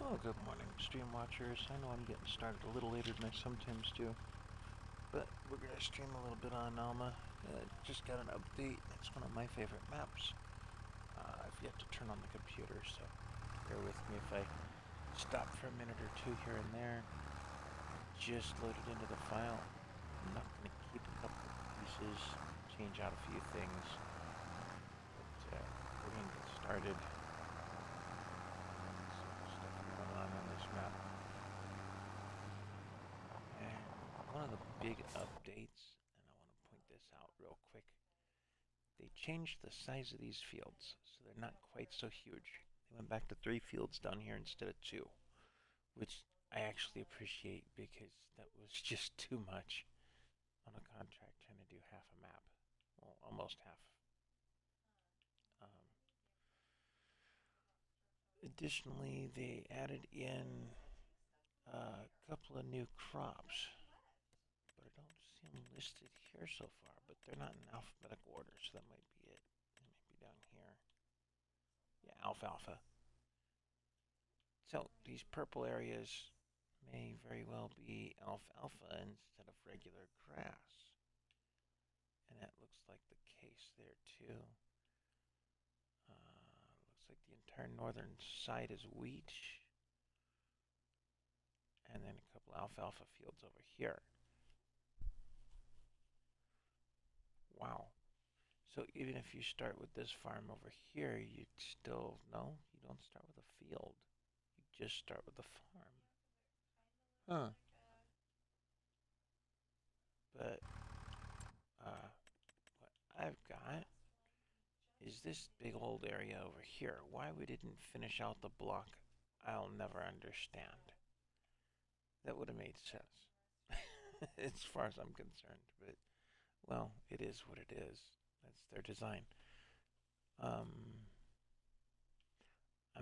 Oh, good morning, stream watchers. I know I'm getting started a little later than I sometimes do, but we're going to stream a little bit on Alma. Just got an update. It's one of my favorite maps. I've yet to turn on the computer, so bear with me if I stop for a minute or two here and there. Just loaded into the file. I'm not going to keep a couple of pieces, change out a few things, but we're going to get started. On this map. And one of the big updates, and I want to point this out real quick, they changed the size of these fields, so they're not quite so huge. They went back to 3 fields down here instead of 2, which I actually appreciate because that was just too much on a contract trying to do half a map. Well, almost half. Additionally, they added in a couple of new crops, but I don't see them listed here so far. But they're not in alphabetical order, so that might be it. It might be down here. Yeah, alfalfa. So these purple areas may very well be alfalfa instead of regular grass. And that looks like the case there too. Looks like the entire northern side is wheat. And then a couple alfalfa fields over here. Wow. So even if you start with this farm over here, you'd still, no, you don't start with a field. You just start with a farm. Huh. But what I've got is this big old area over here. Why we didn't finish out the block, I'll never understand. That would have made sense as far as I'm concerned. But, well, it is what it is. That's their design. I'm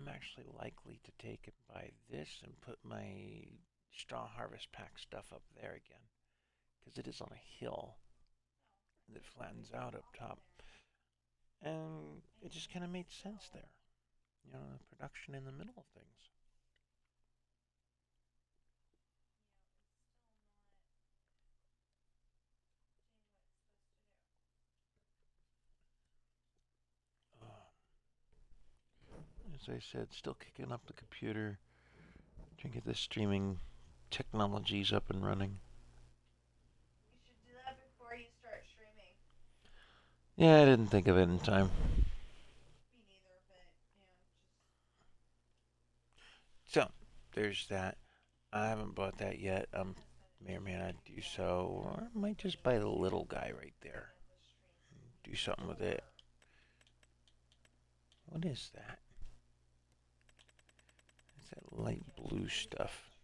actually likely to take and buy this and put my straw harvest pack stuff up there again, because it is on a hill that flattens out up top. And it just kind of made sense there. You know, the production in the middle of things. As I said, still kicking up the computer, trying to get the streaming technologies up and running. You should do that before you start streaming. Yeah, I didn't think of it in time. Me neither, but So, there's that. I haven't bought that yet. May or may not do so, or I might just buy the little guy right there. Do something with it. What is that? It's that light blue stuff.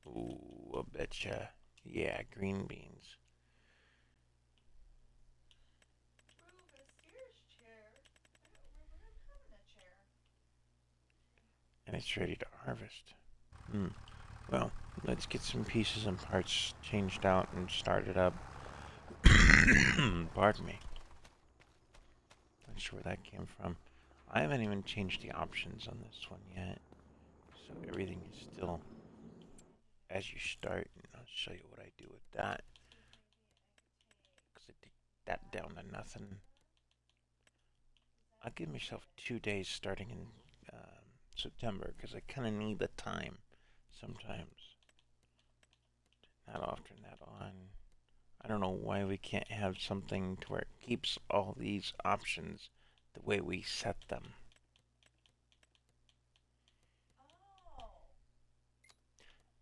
Ooh, I betcha. Yeah, green beans. Rube, a Sears chair. I don't remember him having a chair. And it's ready to harvest. Well, let's get some pieces and parts changed out and started up. Pardon me. Not sure where that came from. I haven't even changed the options on this one yet. So everything is still as you start. And I'll show you what I do with that. Because I take that down to nothing. I'll give myself 2 days starting in September because I kind of need the time sometimes. Not off, turn that on. I don't know why we can't have something to where it keeps all these options the way we set them. Oh.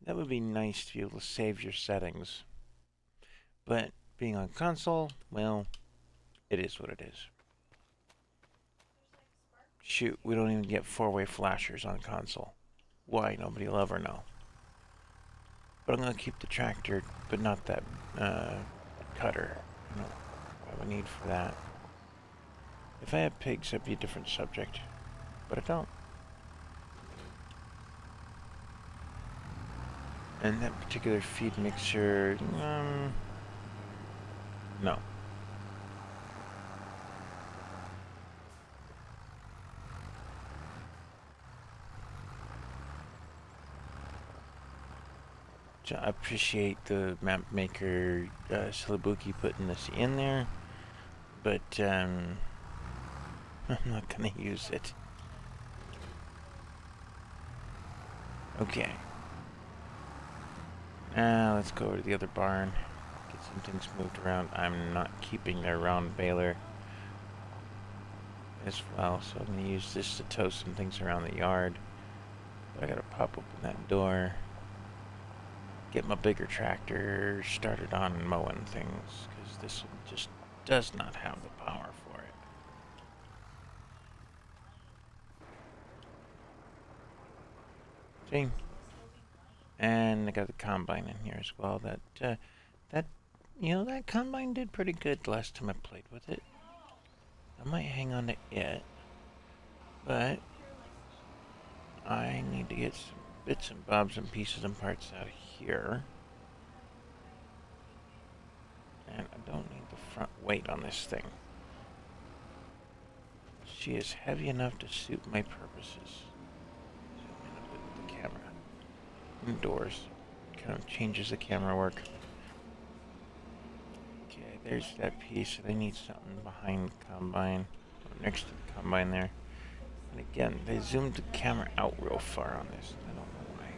That would be nice to be able to save your settings. But being on console, well, it is what it is. Shoot, we don't even get 4-way flashers on console. Why? Nobody will ever know. But I'm going to keep the tractor, but not that cutter. I don't know what I need for that. If I had pigs, that'd be a different subject. But I don't. And that particular feed mixer, no. I appreciate the map maker Silibuki putting this in there, but I'm not gonna use it. Okay. Now let's go over to the other barn. Get some things moved around. I'm not keeping their round baler as well, so I'm gonna use this to tow some things around the yard. But I gotta pop open that door. Get my bigger tractor started on mowing things, because this one just does not have the power for it. See? And I got the combine in here as well. That combine did pretty good last time I played with it. I might hang on to it, but I need to get some bits and bobs and pieces and parts out of here. And I don't need the front weight on this thing. She is heavy enough to suit my purposes. Zoom in a bit with the camera. Indoors. Kind of changes the camera work. Okay, there's that piece. They need something behind the combine. Or next to the combine there. And again, they zoomed the camera out real far on this. I don't know why.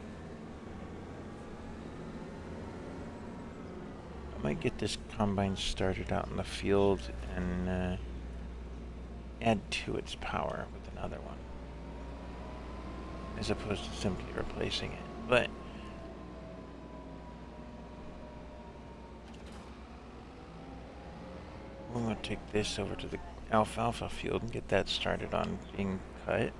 I might get this combine started out in the field and add to its power with another one, as opposed to simply replacing it. But I'm going to take this over to the alfalfa field and get that started on being cut.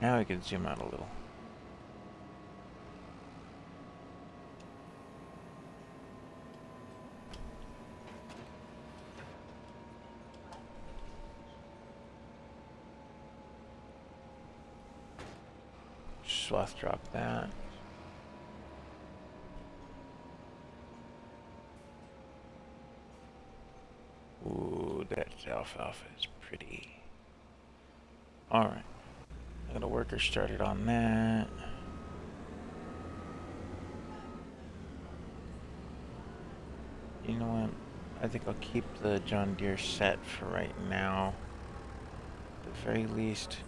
Now I can zoom out a little. Swath drop that. Ooh, that alfalfa is pretty. Alright. I got a worker started on that. You know what? I think I'll keep the John Deere set for right now. At the very least,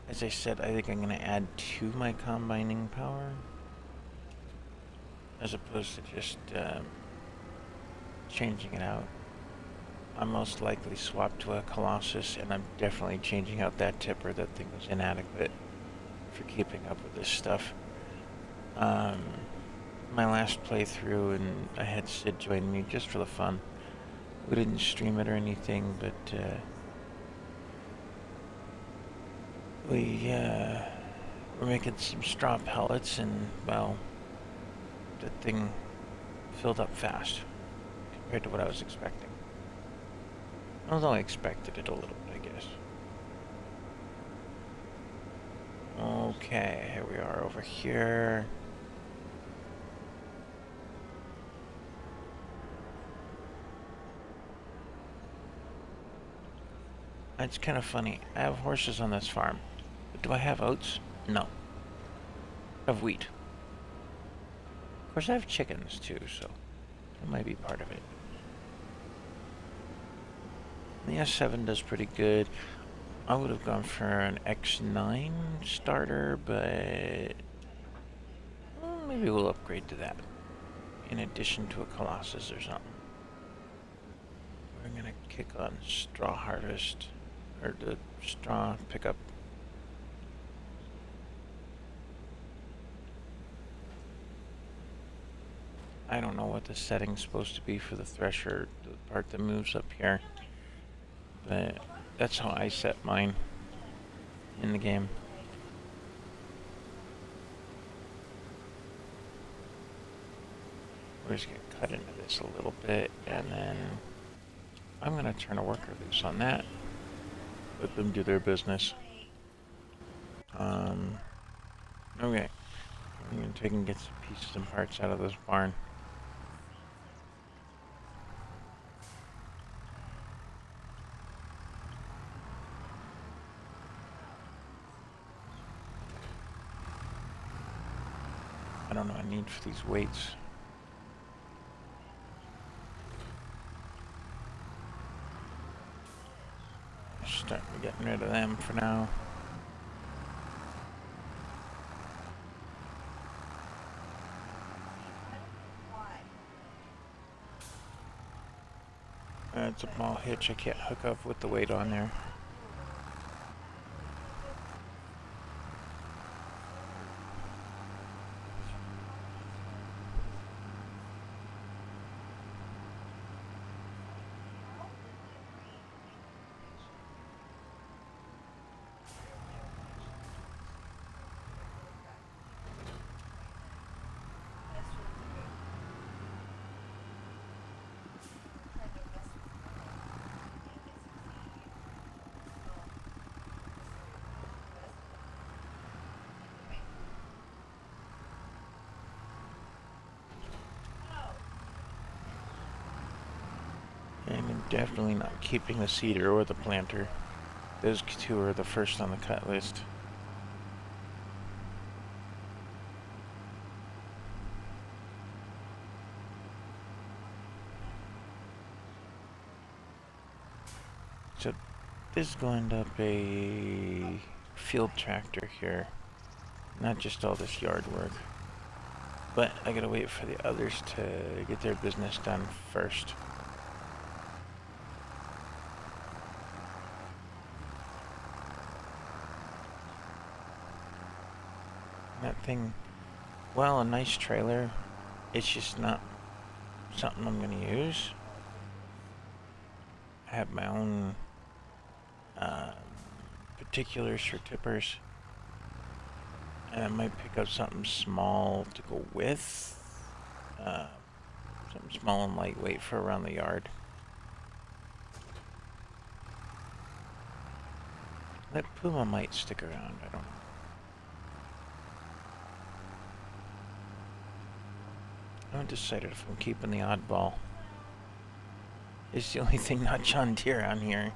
as I said, I think I'm going to add to my combining power, as opposed to just changing it out. I'll most likely swap to a Colossus, and I'm definitely changing out that tipper. That thing was inadequate for keeping up with this stuff. My last playthrough, and I had Sid join me just for the fun. We didn't stream it or anything, but we were making some straw pellets, and well, the thing filled up fast compared to what I was expecting. Although I expected it a little bit, I guess. Okay, here we are over here. It's kind of funny. I have horses on this farm. But do I have oats? No. I have wheat. Of course, I have chickens too, so that might be part of it. The S7 does pretty good. I would have gone for an X9 starter, but well, maybe we'll upgrade to that in addition to a Colossus or something. We're gonna kick on straw harvest, or the straw pickup. I don't know what the setting's supposed to be for the thresher, the part that moves up here. But that's how I set mine in the game. We're just going to cut into this a little bit, and then I'm going to turn a worker loose on that. Let them do their business. Okay. I'm going to take and get some pieces and parts out of this barn. don't know what I need for these weights. Start getting rid of them for now. It's a small hitch I can't hook up with the weight on there. And I'm definitely not keeping the seeder or the planter. Those two are the first on the cut list. So this is going to end up a field tractor here, not just all this yard work. But I gotta wait for the others to get their business done first. That thing, well, a nice trailer, it's just not something I'm gonna use. I have my own particulars for tippers, and I might pick up something small to go with. Something small and lightweight for around the yard. That Puma might stick around, I don't know. I haven't decided if I'm keeping the oddball. It's the only thing not John Deere on here.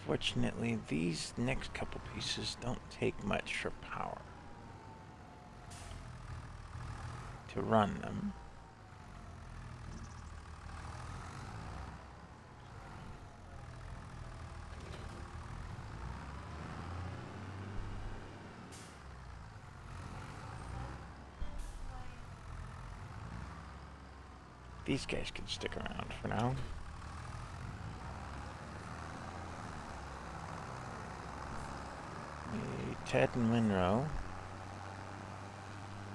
Fortunately, these next couple pieces don't take much for power to run them. These guys can stick around for now. Ted and Monroe.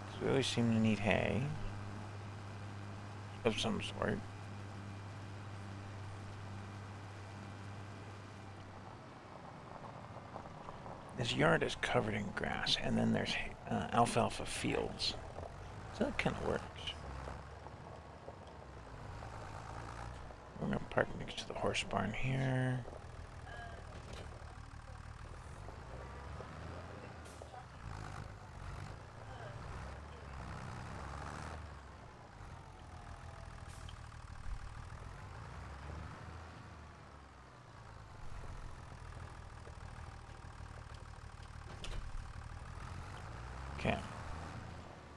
Because we always seem to need hay of some sort. This yard is covered in grass, and then there's alfalfa fields. So that kind of works. We're going to park next to the horse barn here. Okay.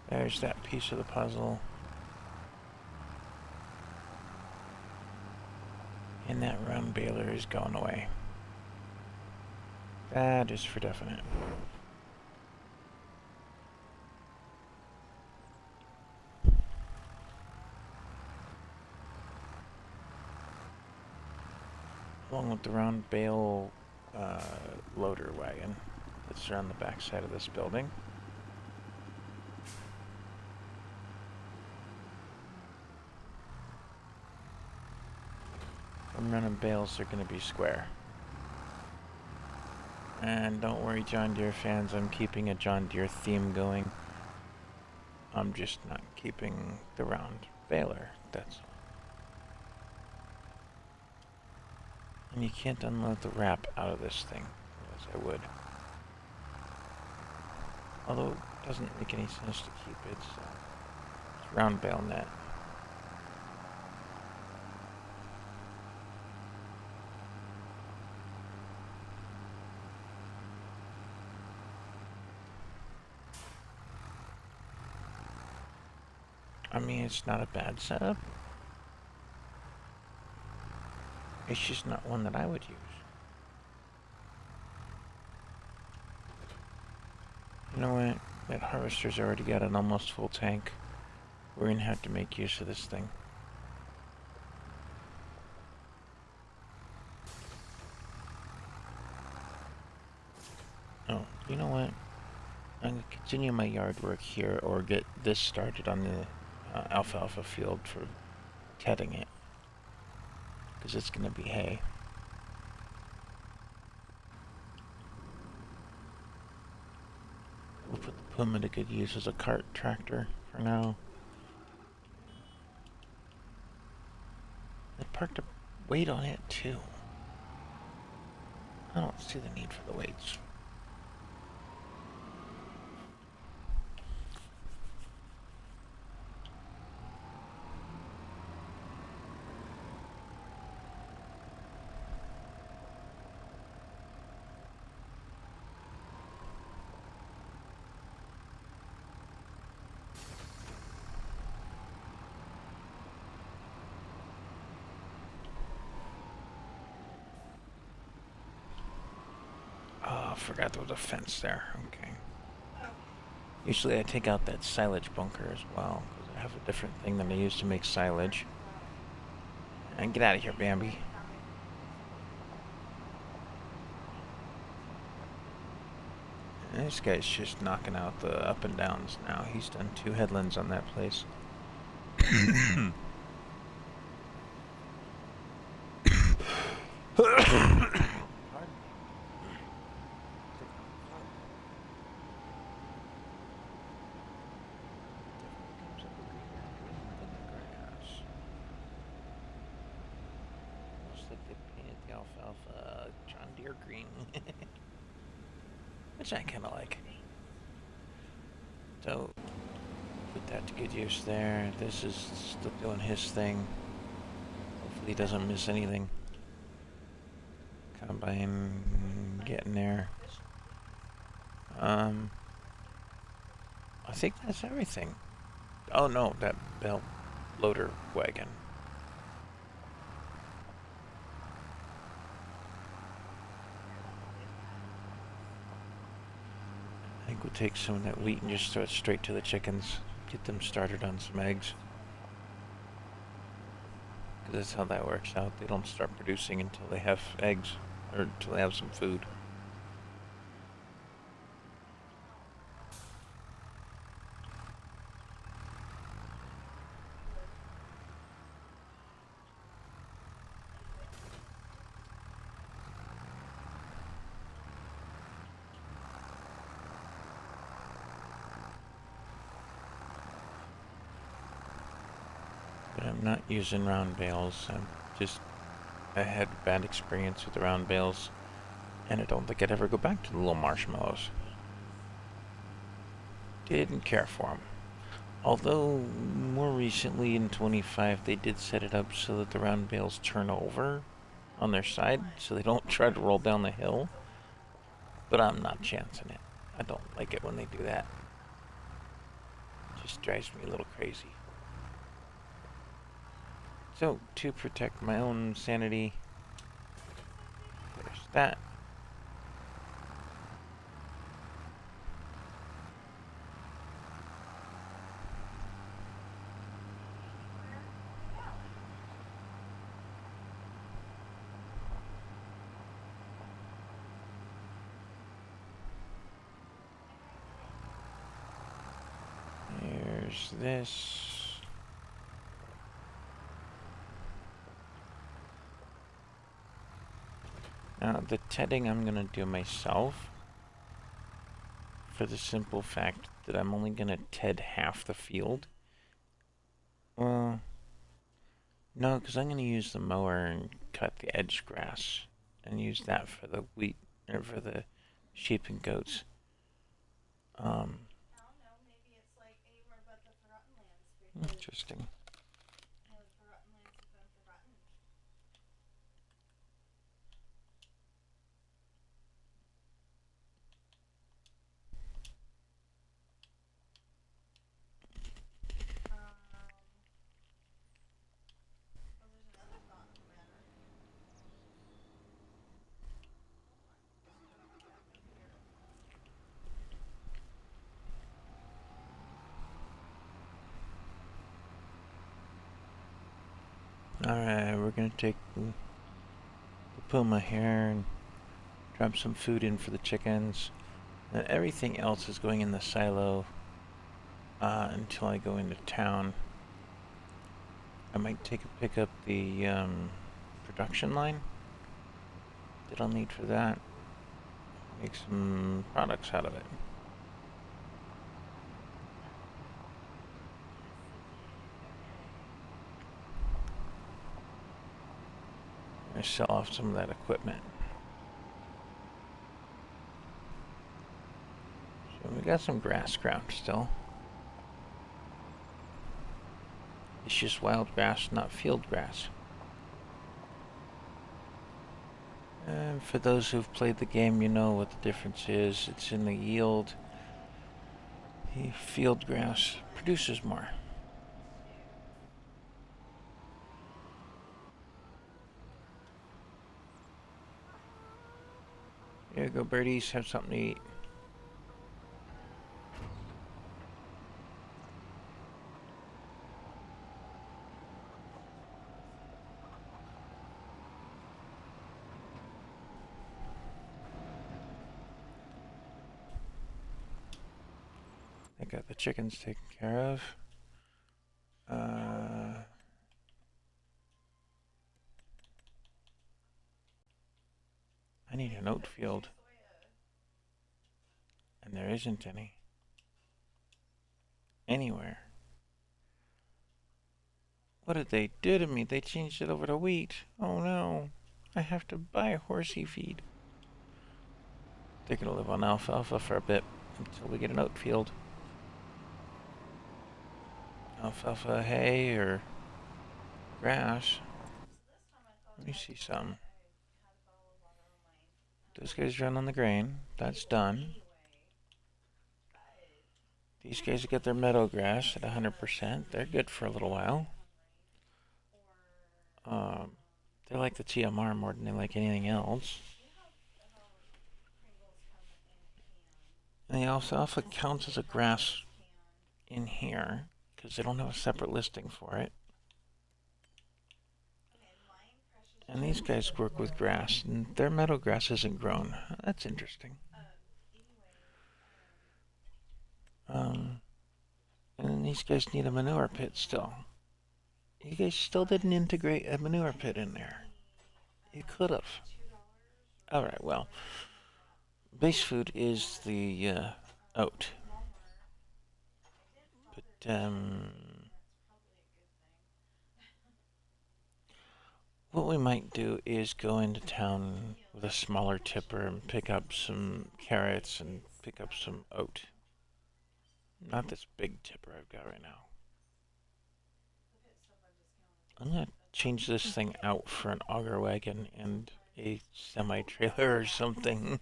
There's that piece of the puzzle. And that round baler is going away. That is for definite. Along with the round bale loader wagon that's around the back side of this building. I'm running bales, they're going to be square. And don't worry, John Deere fans, I'm keeping a John Deere theme going. I'm just not keeping the round baler, that's all. And you can't unload the wrap out of this thing, as I would. Although it doesn't make any sense to keep it, so it's round bale net. I mean, it's not a bad setup. It's just not one that I would use. You know what? That harvester's already got an almost full tank. We're gonna have to make use of this thing. Oh, you know what? I'm gonna continue my yard work here or get this started on the alfalfa field for tedding it. Because it's gonna be hay. We'll put the Puma to good use as a cart tractor for now. I parked a weight on it too. I don't see the need for the weights. Oh, I forgot there was a fence there. Okay. Usually I take out that silage bunker as well, because I have a different thing that I use to make silage. And get out of here, Bambi. And this guy's just knocking out the up and downs now. He's done 2 headlands on that place. Alfalfa John Deere green, which I kind of like. So put that to good use there. This is still doing his thing. Hopefully he doesn't miss anything. Combine getting there. I think that's everything. Oh no, that belt loader wagon. I think we'll take some of that wheat and just throw it straight to the chickens. Get them started on some eggs. Because that's how that works out. They don't start producing until they have eggs, or until they have some food. But I'm not using round bales. I had bad experience with the round bales, and I don't think I'd ever go back to the little marshmallows. Didn't care for them. Although, more recently in 25, they did set it up so that the round bales turn over on their side, so they don't try to roll down the hill. But I'm not chancing it. I don't like it when they do that. It just drives me a little crazy. So, to protect my own sanity, there's that. There's this. Now, the tedding I'm going to do myself for the simple fact that I'm only going to ted half the field. Well, no, because I'm going to use the mower and cut the edge grass and use that for the wheat, or for the sheep and goats. I don't know, maybe it's like anywhere but the Forgotten Lands. Because Interesting. the Forgotten Lands have been forgotten. Alright, we're gonna take the Puma here and drop some food in for the chickens. And everything else is going in the silo until I go into town. I might pick up the production line that I'll need for that. Make some products out of it. I sell off some of that equipment. So we got some grass ground still. It's just wild grass, not field grass. And for those who've played the game, you know what the difference is. It's in the yield. The field grass produces more. Here you go, birdies. Have something to eat. I got the chickens taken care of. I need an oat field. And there isn't any. Anywhere. What did they do to me? They changed it over to wheat. Oh no. I have to buy horsey feed. They're gonna live on alfalfa for a bit until we get an oat field. Alfalfa hay or grass. Let me see some. Those guys run on the grain. That's done. These guys get their meadow grass at 100%. They're good for a little while. They like the TMR more than they like anything else. And the alfalfa counts as a grass in here because they don't have a separate listing for it. And these guys work with grass, and their meadow grass isn't grown. That's interesting. And then these guys need a manure pit still. You guys still didn't integrate a manure pit in there. You could have. Alright, well. Base food is the oat. But, what we might do is go into town with a smaller tipper and pick up some carrots and pick up some oat. Not this big tipper I've got right now. I'm gonna change this thing out for an auger wagon and a semi-trailer or something.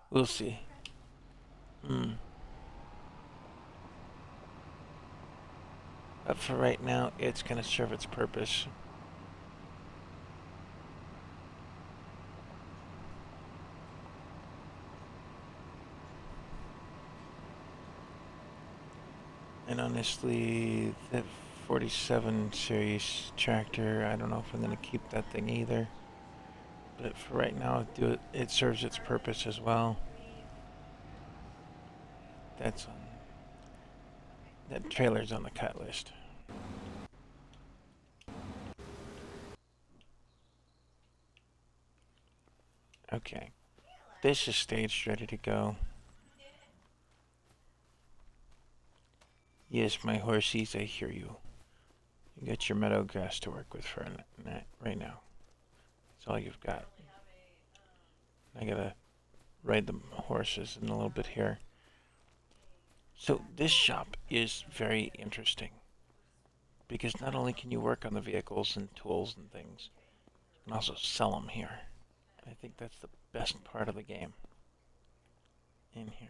We'll see. But for right now, it's gonna serve its purpose. And honestly, the 47 series tractor, I don't know if I'm gonna keep that thing either. But for right now, it serves its purpose as well. That's on. That trailer's on the cut list. Okay. This is staged, ready to go. Yes, my horsies, I hear you. You got your meadow grass to work with for right now. That's all you've got. I gotta ride the horses in a little bit here. So this shop is very interesting because not only can you work on the vehicles and tools and things, you can also sell them here. And I think that's the best part of the game in here.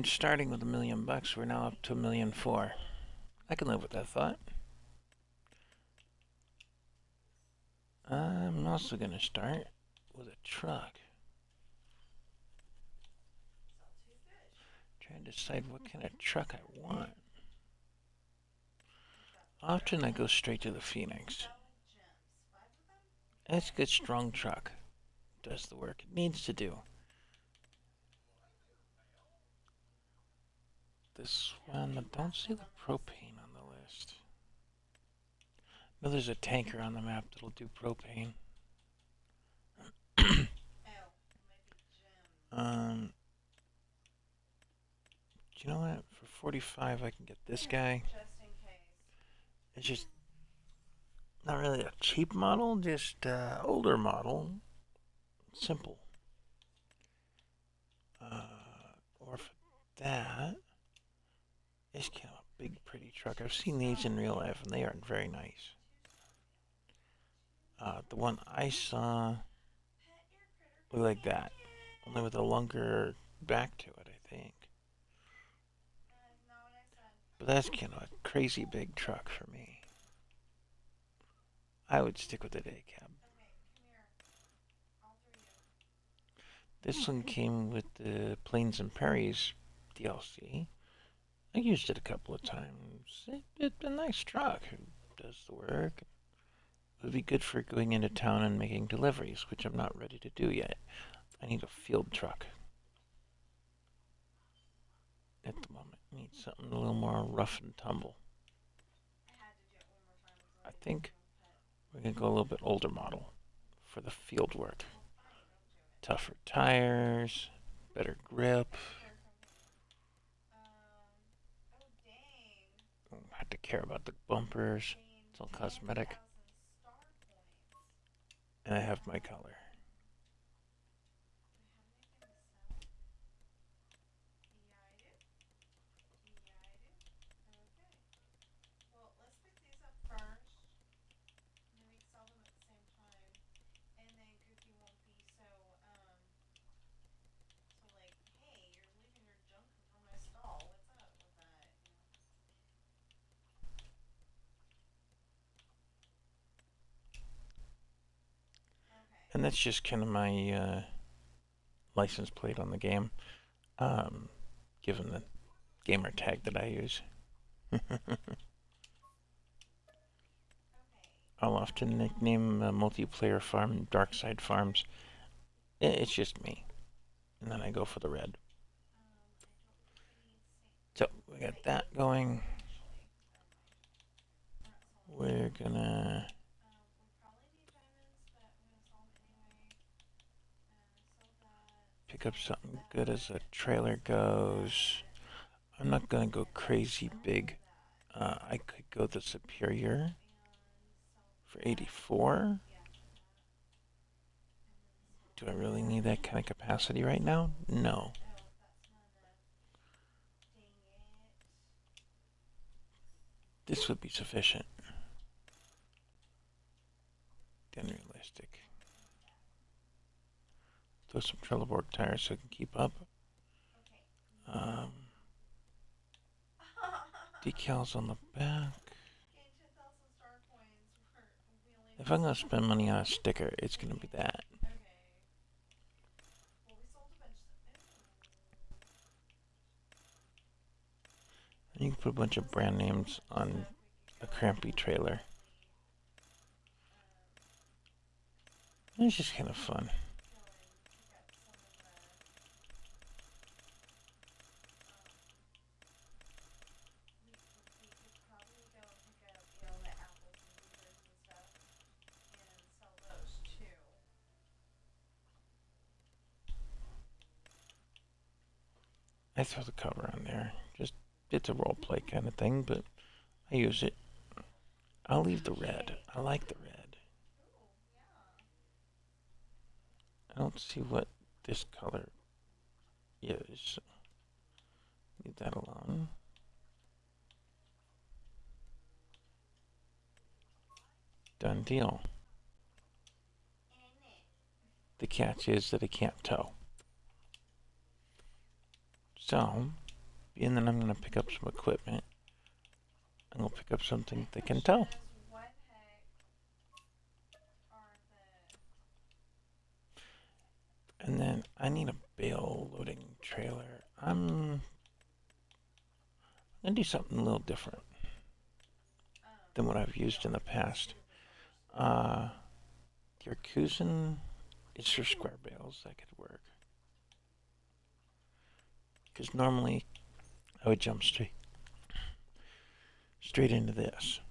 And starting with $1 million, we're now up to $1.4 million. I can live with that thought. I'm also gonna start with a truck. Trying to decide what kind of truck I want. Often I go straight to the Phoenix. It's a good strong truck. Does the work it needs to do. This one, I don't see the propane on the list. No, there's a tanker on the map that'll do propane. Do you know what? For 45, I can get this guy. It's just not really a cheap model, just older model. Simple. Or for that, it's kind of a big, pretty truck. I've seen these in real life, and they aren't very nice. The one I saw looked like that, only with a longer back to it, I think. But that's kind of a crazy big truck for me. I would stick with the day cab. This one came with the Plains and Perry's DLC. I used it a couple of times. It's a nice truck. It does the work. It would be good for going into town and making deliveries, which I'm not ready to do yet. I need a field truck. At the moment, I need something a little more rough and tumble. I think we're going to go a little bit older model for the field work. Tougher tires, better grip. Don't have to care about the bumpers. It's all cosmetic. And I have my color. And that's just kind of my license plate on the game, given the gamer tag that I use. I'll often nickname multiplayer farm Darkside Farms. It's just me. And then I go for the red. So, we got that going. We're gonna pick up something good as a trailer goes. I'm not gonna go crazy big. I could go the Superior for 84. Do I really need that kind of capacity right now? No. This would be sufficient. Unrealistic. Throw some Trelleborg tires so I can keep up. Decals on the back. If I'm going to spend money on a sticker, it's going to be that. And you can put a bunch of brand names on a crampy trailer. It's just kind of fun. I throw the cover on there. Just, it's a role play kind of thing, but I use it. I'll leave the red. I like the red. I don't see what this color is. Leave that alone. Done deal. The catch is that I can't tow. So, being that I'm going to pick up some equipment, I'm going to pick up something they can tow. What heck are the... And then I need a bale loading trailer. I'm going to do something a little different than what I've used in the past. The Yakuza is for square bales. That could work. Because normally I would jump straight into this.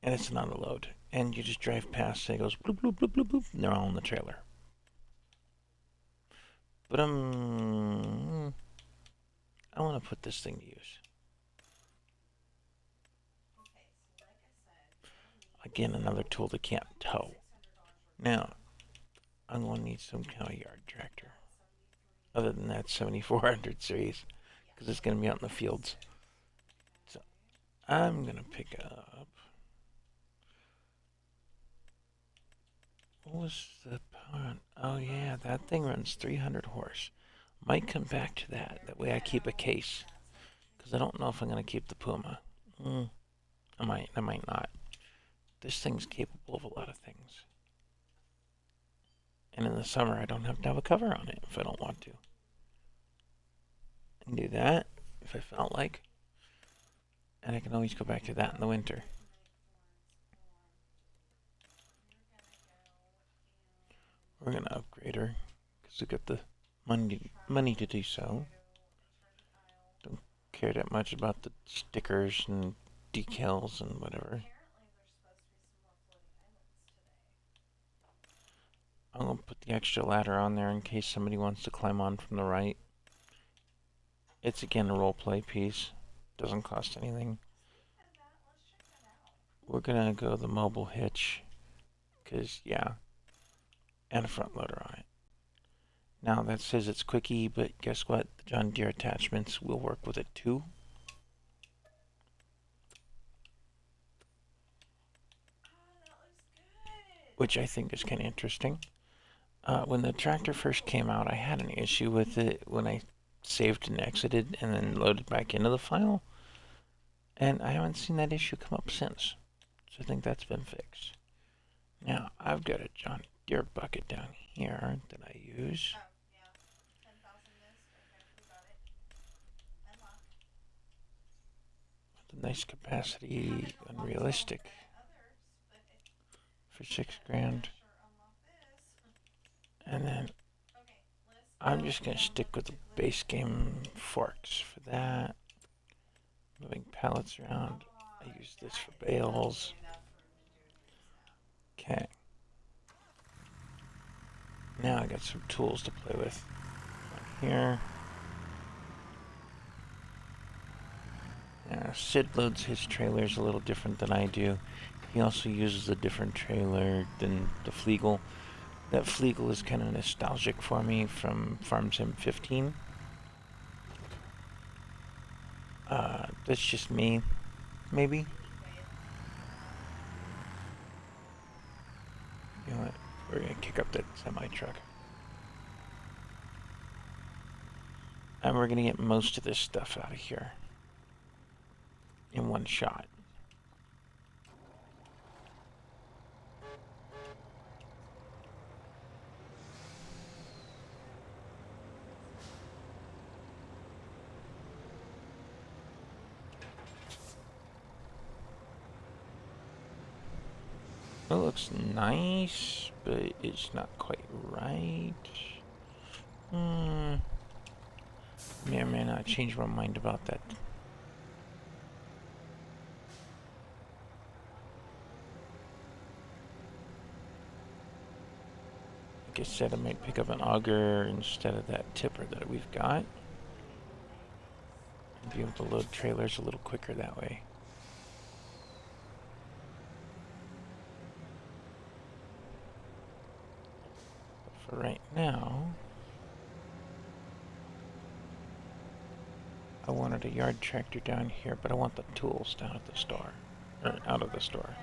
And it's not a load. And you just drive past and it goes bloop, bloop, bloop, bloop, bloop, and they're all in the trailer. But I want to put this thing to use. Okay, so like I said, Again, another tool that can't tow. Now, I'm going to need some kind of yard tractor. Other than that, 7400 series. Because it's going to be out in the fields. So, I'm going to pick up... What was the power on? Oh yeah, that thing runs 300 horse. Might come back to that. That way I keep a case. Because I don't know if I'm going to keep the Puma. I might not. This thing's capable of a lot of things. And in the summer, I don't have to have a cover on it if I don't want to. I can do that if I felt like. And I can always go back to that in the winter. We're going to upgrade her. Because we got the money to do so. Don't care that much about the stickers and decals and whatever. I'm going to put the extra ladder on there in case somebody wants to climb on from the right. It's again a roleplay piece. Doesn't cost anything. We're going to go the mobile hitch. Because, yeah. And a front loader on it. Now that says it's quickie, but guess what? The John Deere attachments will work with it too. Which I think is kind of interesting. When the tractor first came out, I had an issue with it when I saved and exited and then loaded back into the file. And I haven't seen that issue come up since. So I think that's been fixed. Now, I've got a John Deere bucket down here that I use. Oh, yeah. 10,000 missed. Okay, we got it. Unlock. With a nice capacity, unrealistic. For $6,000. And then I'm just going to stick with the base game forks for that. Moving pallets around. I use this for bales. Okay. Now I got some tools to play with. One here. Sid loads his trailers a little different than I do. He also uses a different trailer than the Fliegel. That Fliegel is kind of nostalgic for me from Farm Sim 15. That's just me, maybe. You know what? We're gonna kick up that semi-truck. And we're gonna get most of this stuff out of here in one shot. It looks nice, but it's not quite right. May or may not change my mind about that. Like I said, I might pick up an auger instead of that tipper that we've got. And be able to load trailers a little quicker that way. For right now, I wanted a yard tractor down here, but I want the tools down at the store, or out of the store.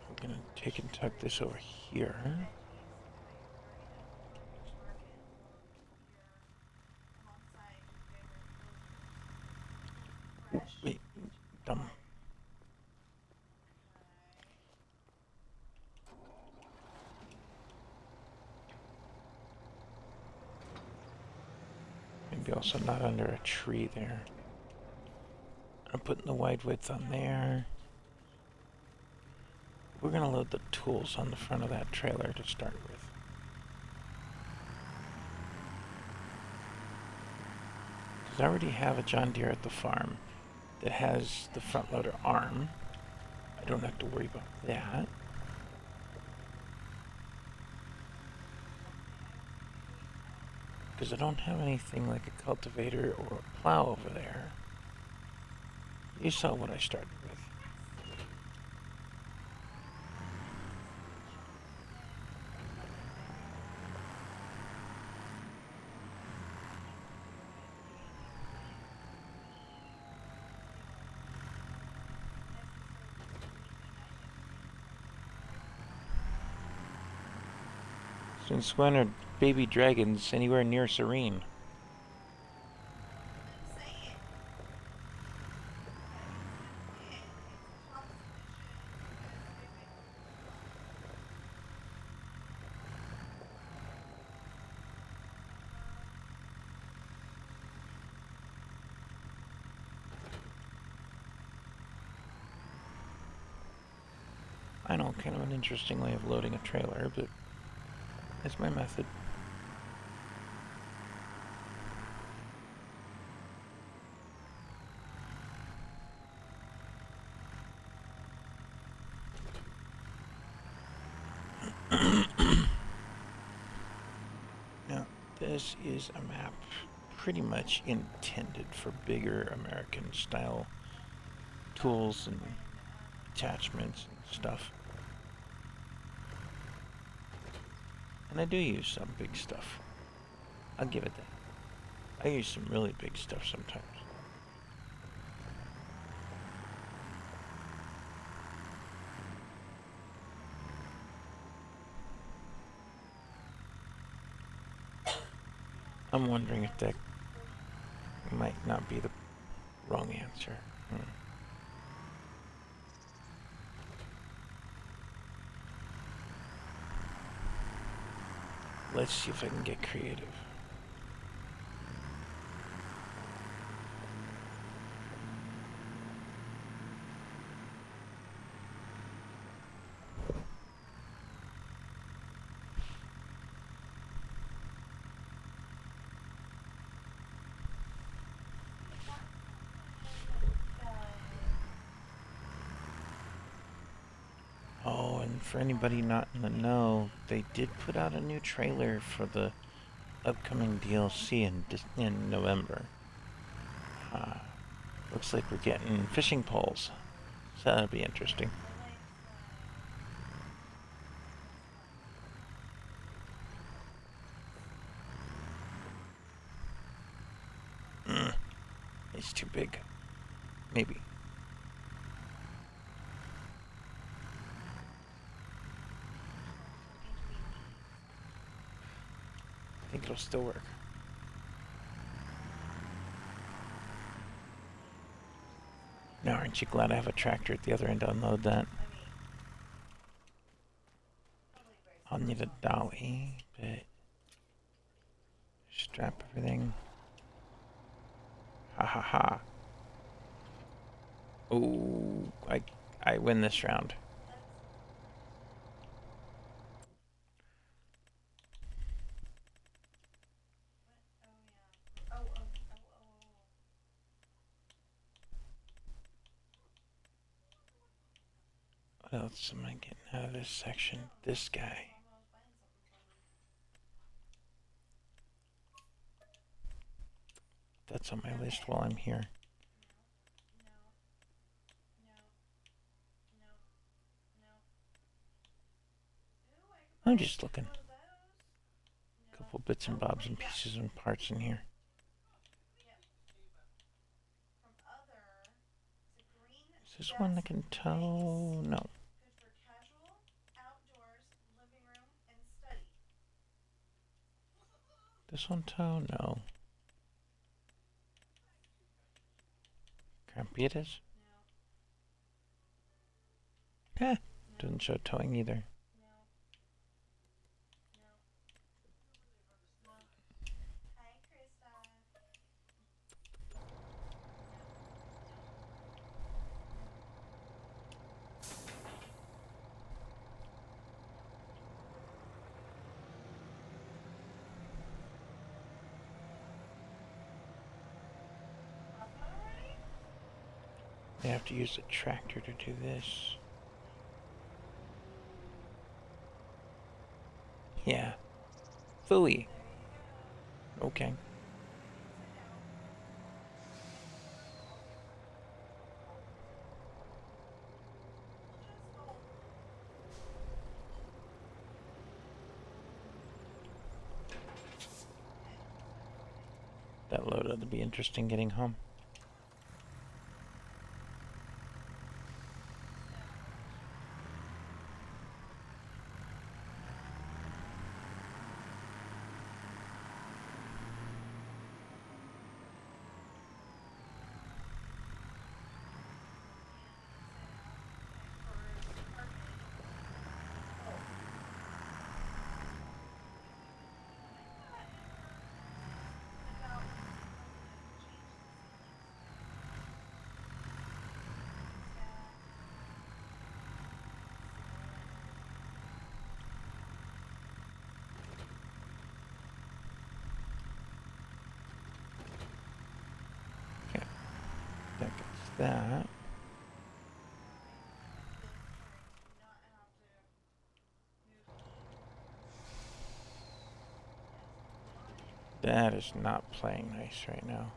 I'm gonna take and tuck this over here. also not under a tree there. I'm putting the wide width on there. We're going to load the tools on the front of that trailer to start with. Because I already have a John Deere at the farm that has the front loader arm. I don't have to worry about that. Because I don't have anything like a cultivator or a plow over there. You saw what I started with. Since when are baby dragons anywhere near serene? I know, kind of an interesting way of loading a trailer, but it's my method. Now, this is a map pretty much intended for bigger American style tools and attachments and stuff. And I do use some big stuff. I'll give it that. I use some really big stuff sometimes. I'm wondering if that might not be the wrong answer. Let's see if I can get creative. Oh, and for anybody not in the know, they did put out a new trailer for the upcoming DLC in November. Looks like we're getting fishing poles, so that'll be interesting. It's too big. Maybe. I think it'll still work. Now, aren't you glad I have a tractor at the other end to unload that? I'll need a dolly, but strap everything. Ha ha ha. Oh, I win this round. What else am I getting out of this section? This guy. That's on my list while I'm here. I'm just looking. A couple bits and bobs and pieces and parts in here. Is this one that can tow? No. This one tow? No. Crampy it is? Eh, doesn't show towing either. I have to use the tractor to do this. Yeah. Phooey. Okay. That load ought to be interesting getting home. Okay. That gets that. That is not playing nice right now.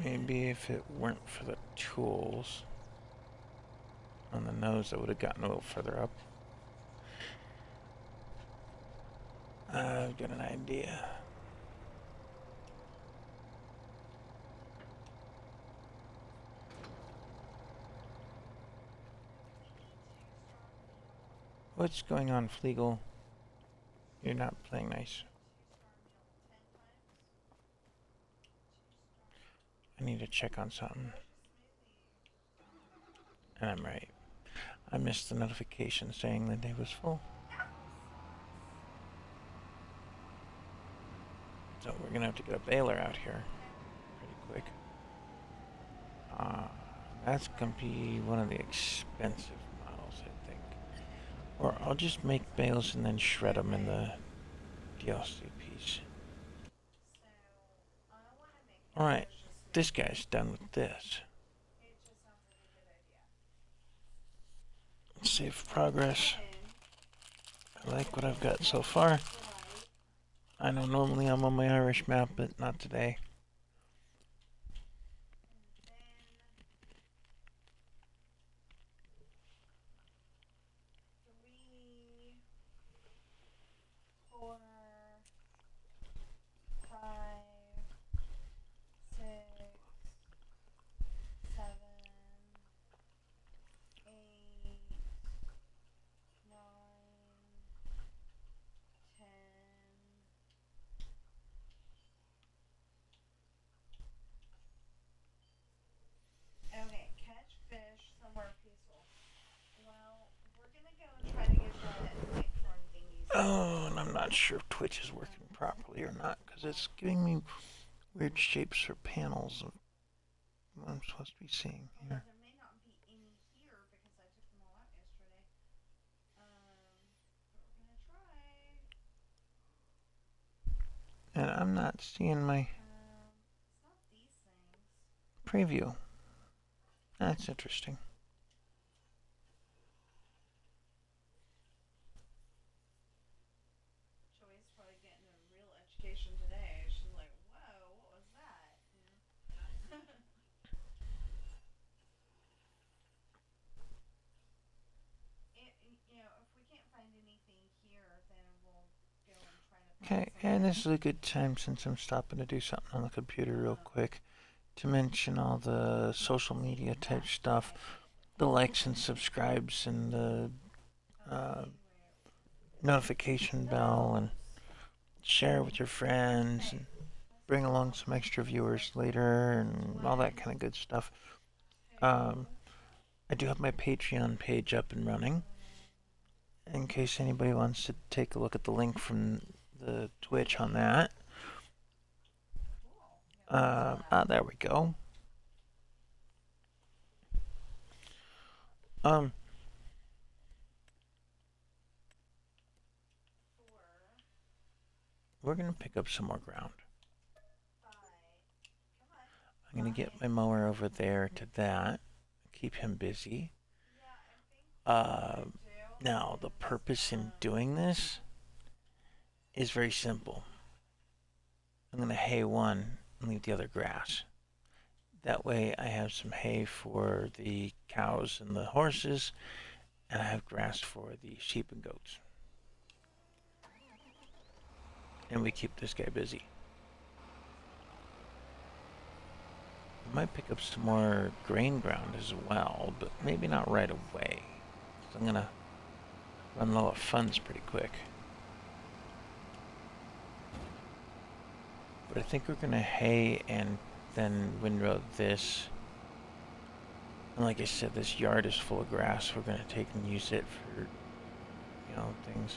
Maybe if it weren't for the tools on the nose, I would have gotten a little further up. I've got an idea. What's going on, Fleagle? You're not playing nice. I need to check on something. And I'm right. I missed the notification saying the day was full. So we're gonna have to get a baler out here pretty quick. That's gonna be one of the expensive models, I think. Or I'll just make bales and then shred them in the DLC piece. Alright, this guy's done with this. Save progress. I like what I've got so far. I know normally I'm on my Irish map, but not today. Oh, and I'm not sure if Twitch is working properly or not, because it's giving me weird shapes for panels of what I'm supposed to be seeing here. And I'm not seeing my preview. That's interesting. Okay, and this is a good time since I'm stopping to do something on the computer real quick to mention all the social media type stuff, the likes and subscribes and the notification bell, and share with your friends and bring along some extra viewers later and all that kind of good stuff. I do have my Patreon page up and running in case anybody wants to take a look at the link from the Twitch on that. There we go. We're gonna pick up some more ground. gonna get my mower over there to that. Keep him busy. Yeah, I think Uh, I do. Now, the purpose in doing this is very simple. I'm gonna hay one and leave the other grass. That way I have some hay for the cows and the horses, and I have grass for the sheep and goats. And we keep this guy busy. I might pick up some more grain ground as well, but maybe not right away. So I'm gonna run low of funds pretty quick. But I think we're gonna hay and then windrow this. And like I said, this yard is full of grass. We're gonna take and use it for, things.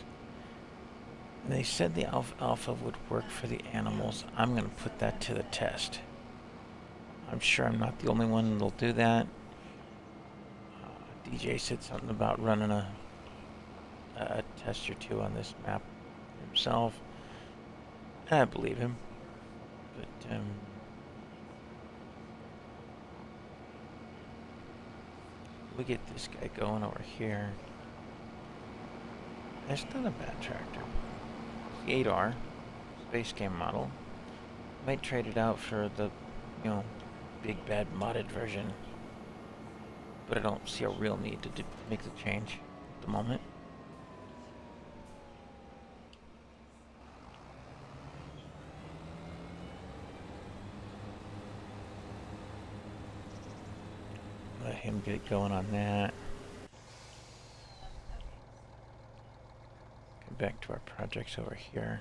And they said the alfalfa would work for the animals. I'm gonna put that to the test. I'm sure I'm not the only one that'll do that. DJ said something about running a test or two on this map himself. And I believe him. But, we get this guy going over here. That's not a bad tractor. The 8R, base game model. Might trade it out for the, big bad modded version. But I don't see a real need to make the change at the moment. Let him get going on that. Come back to our projects over here.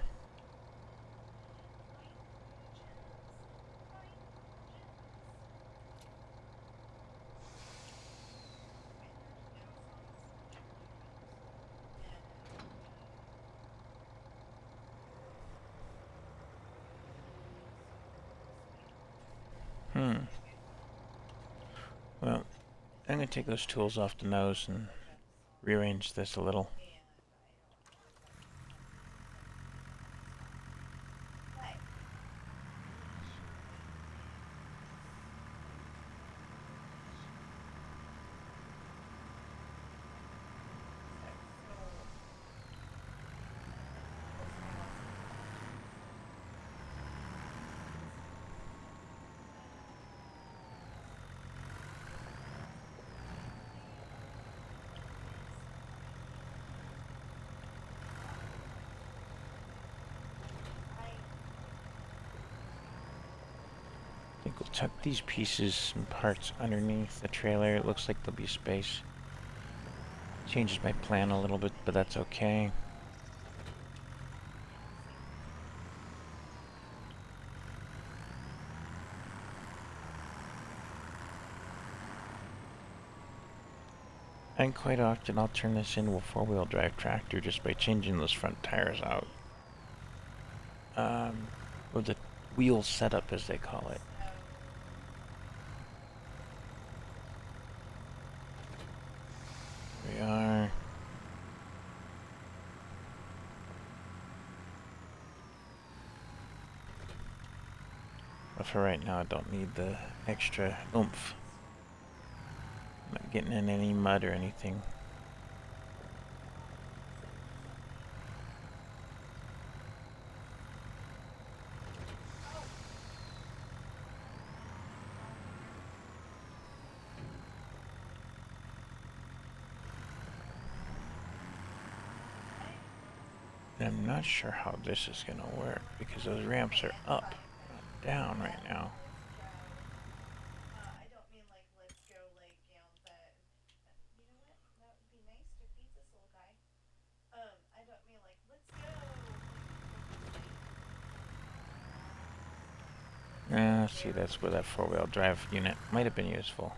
Well, I'm going to take those tools off the nose and rearrange this a little. I think we'll tuck these pieces and parts underneath the trailer. It looks like there'll be space. Changes my plan a little bit, but that's okay. And quite often I'll turn this into a four-wheel drive tractor just by changing those front tires out. Or the wheel setup, as they call it. We are. But for right now, I don't need the extra oomph. I'm not getting in any mud or anything. And I'm not sure how this is going to work because those ramps are up, not down right now. I don't mean like let's go like down, but you know what? That would be nice to feed this little guy. I don't mean like let's go. See, that's where that four-wheel drive unit might have been useful.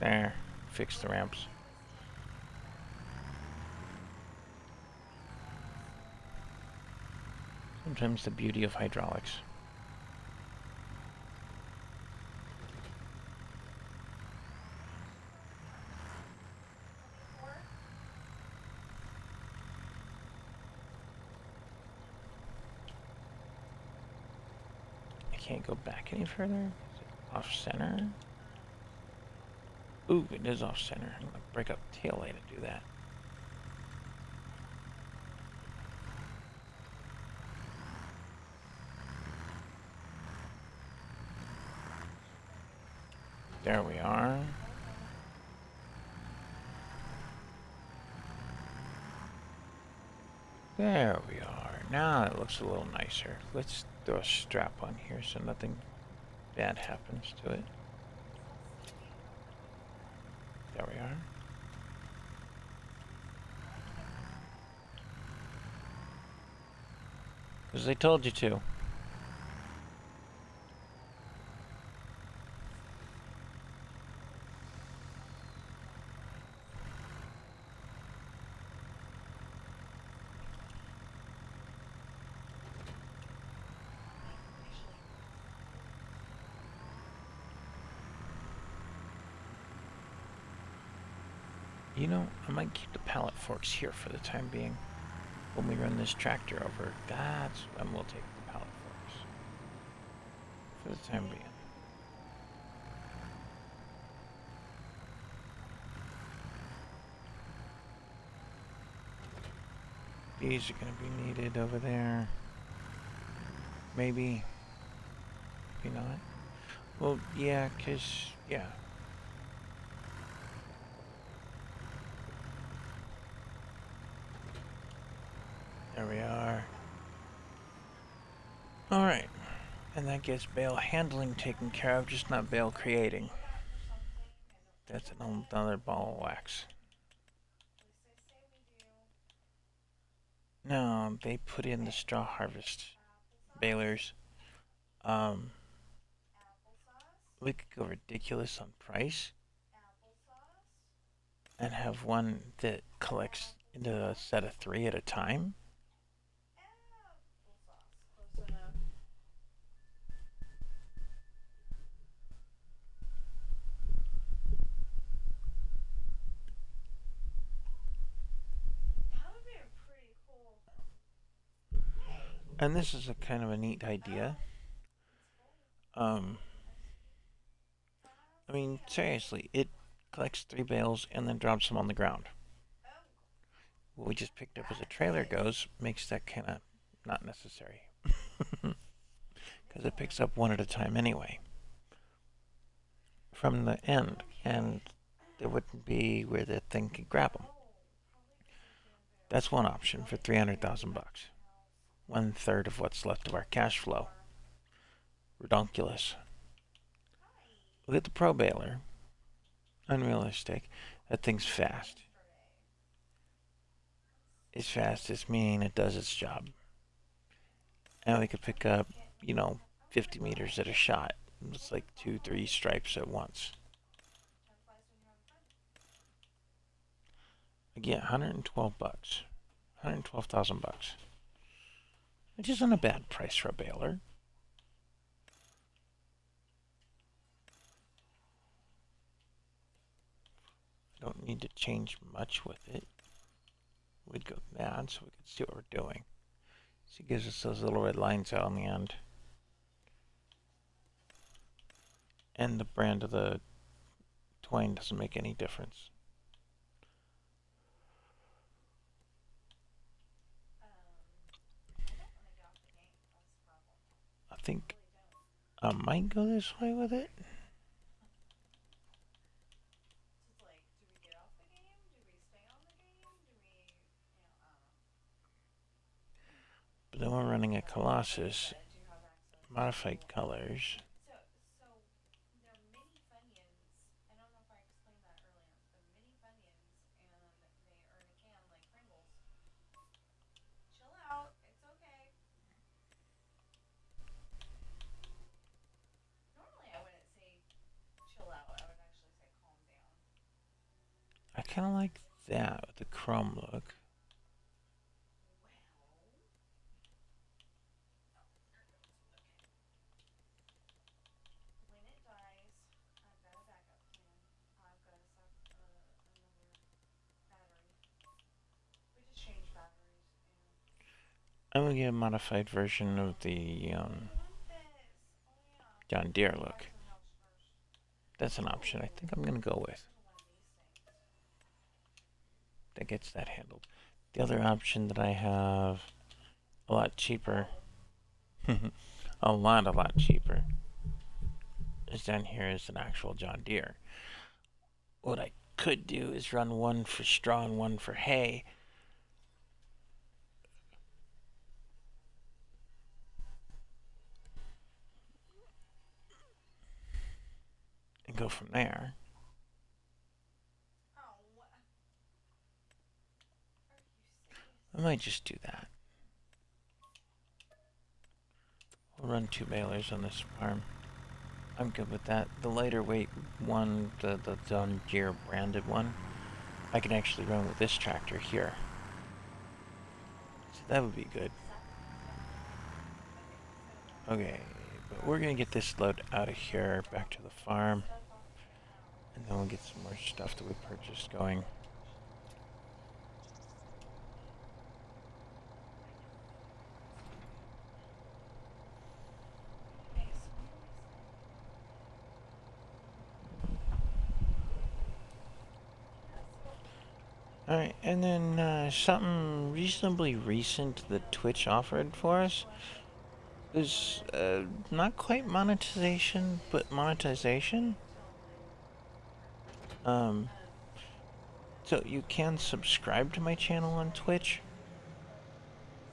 There, fix the ramps. Sometimes the beauty of hydraulics. can't go back any further. Is it off center? Ooh, it is off center. I'm gonna break up tail light to do that. There we are. There we are. Now it looks a little nicer. Let's throw a strap on here so nothing bad happens to it. There we are. Because they told you to. You know, I might keep the pallet forks here for the time being. When we run this tractor over, that's when we'll take the pallet forks. For the time being. These are going to be needed over there. Maybe. Maybe not. Well, yeah, because, yeah. There we are. Alright. And that gets bale handling taken care of, just not bale creating. That's another ball of wax. No, they put in the straw harvest balers. We could go ridiculous on price and have one that collects into a set of 3 at a time. And this is a kind of a neat idea. I mean, seriously, it collects 3 bales and then drops them on the ground. What we just picked up as a trailer goes makes that kind of not necessary. Because it picks up 1 at a time anyway. From the end, and there wouldn't be where the thing could grab them. That's one option for 300,000 bucks. 1/3 of what's left of our cash flow. Redonkulous. Look at the Pro baler. Unrealistic. That thing's fast. It's fast as meaning it does its job. And we could pick up, 50 meters at a shot. It's like 2-3 stripes at once. Again, 112 bucks. 112,000 bucks. Which isn't a bad price for a baler. Don't need to change much with it. We'd go that so we can see what we're doing. So it gives us those little red lines out on the end. And the brand of the twine doesn't make any difference. I think I might go this way with it. But then we're running a Colossus, modified colors. I kind of like that with the chrome look. I'm gonna get a modified version of the John Deere look. That's an option I think I'm going to go with. That gets that handled. The other option that I have, a lot cheaper, a lot cheaper, is down here is an actual John Deere. What I could do is run one for straw and one for hay. And go from there. I might just do that. We'll run 2 balers on this farm. I'm good with that. The lighter weight one, the John Deere branded one, I can actually run with this tractor here. So that would be good. Okay, but we're gonna get this load out of here, back to the farm, and then we'll get some more stuff that we purchased going. Alright, and then something reasonably recent that Twitch offered for us is not quite monetization, but monetization. So you can subscribe to my channel on Twitch,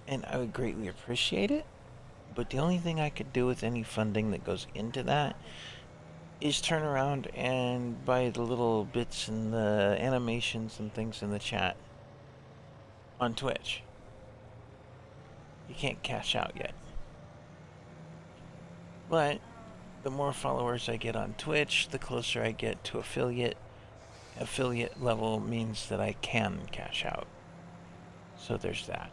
and I would greatly appreciate it. But the only thing I could do with any funding that goes into that is turn around and buy the little bits and the animations and things in the chat on Twitch. You can't cash out yet. But the more followers I get on Twitch, the closer I get to affiliate. Affiliate level means that I can cash out. So there's that.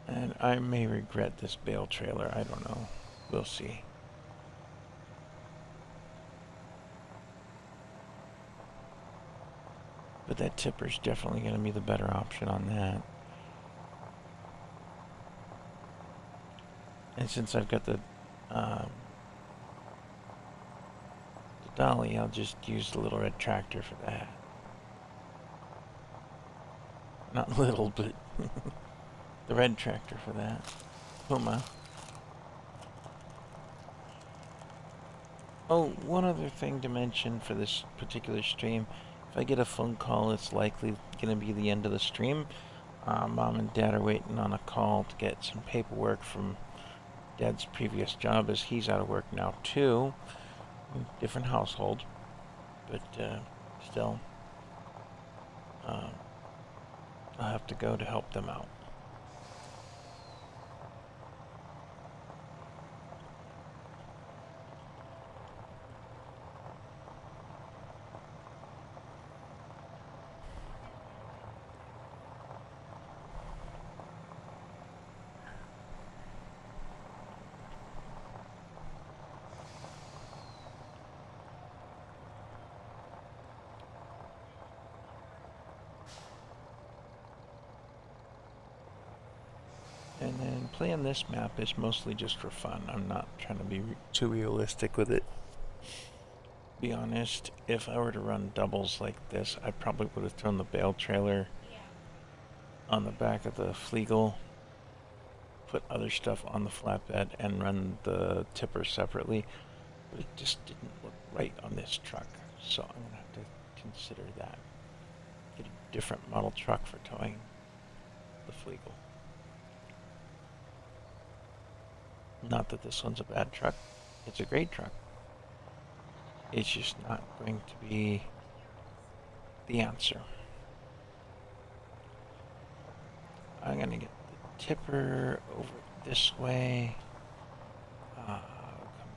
And I may regret this bale trailer. I don't know. We'll see. But that tipper's definitely going to be the better option on that. And since I've got the dolly, I'll just use the little red tractor for that. Not little, but the red tractor for that. Puma. Oh, one other thing to mention for this particular stream. If I get a phone call, it's likely going to be the end of the stream. Mom and Dad are waiting on a call to get some paperwork from Dad's previous job, as he's out of work now too. Different household, but still, I'll have to go to help them out. And then playing this map is mostly just for fun. I'm not trying to be too realistic with it. Be honest, if I were to run doubles like this, I probably would have thrown the bale trailer on the back of the Flegel, put other stuff on the flatbed, and run the tipper separately. But it just didn't look right on this truck, so I'm going to have to consider that. Get a different model truck for towing the Flegel. Not that this one's a bad truck. It's a great truck. It's just not going to be the answer. I'm going to get the tipper over this way. Come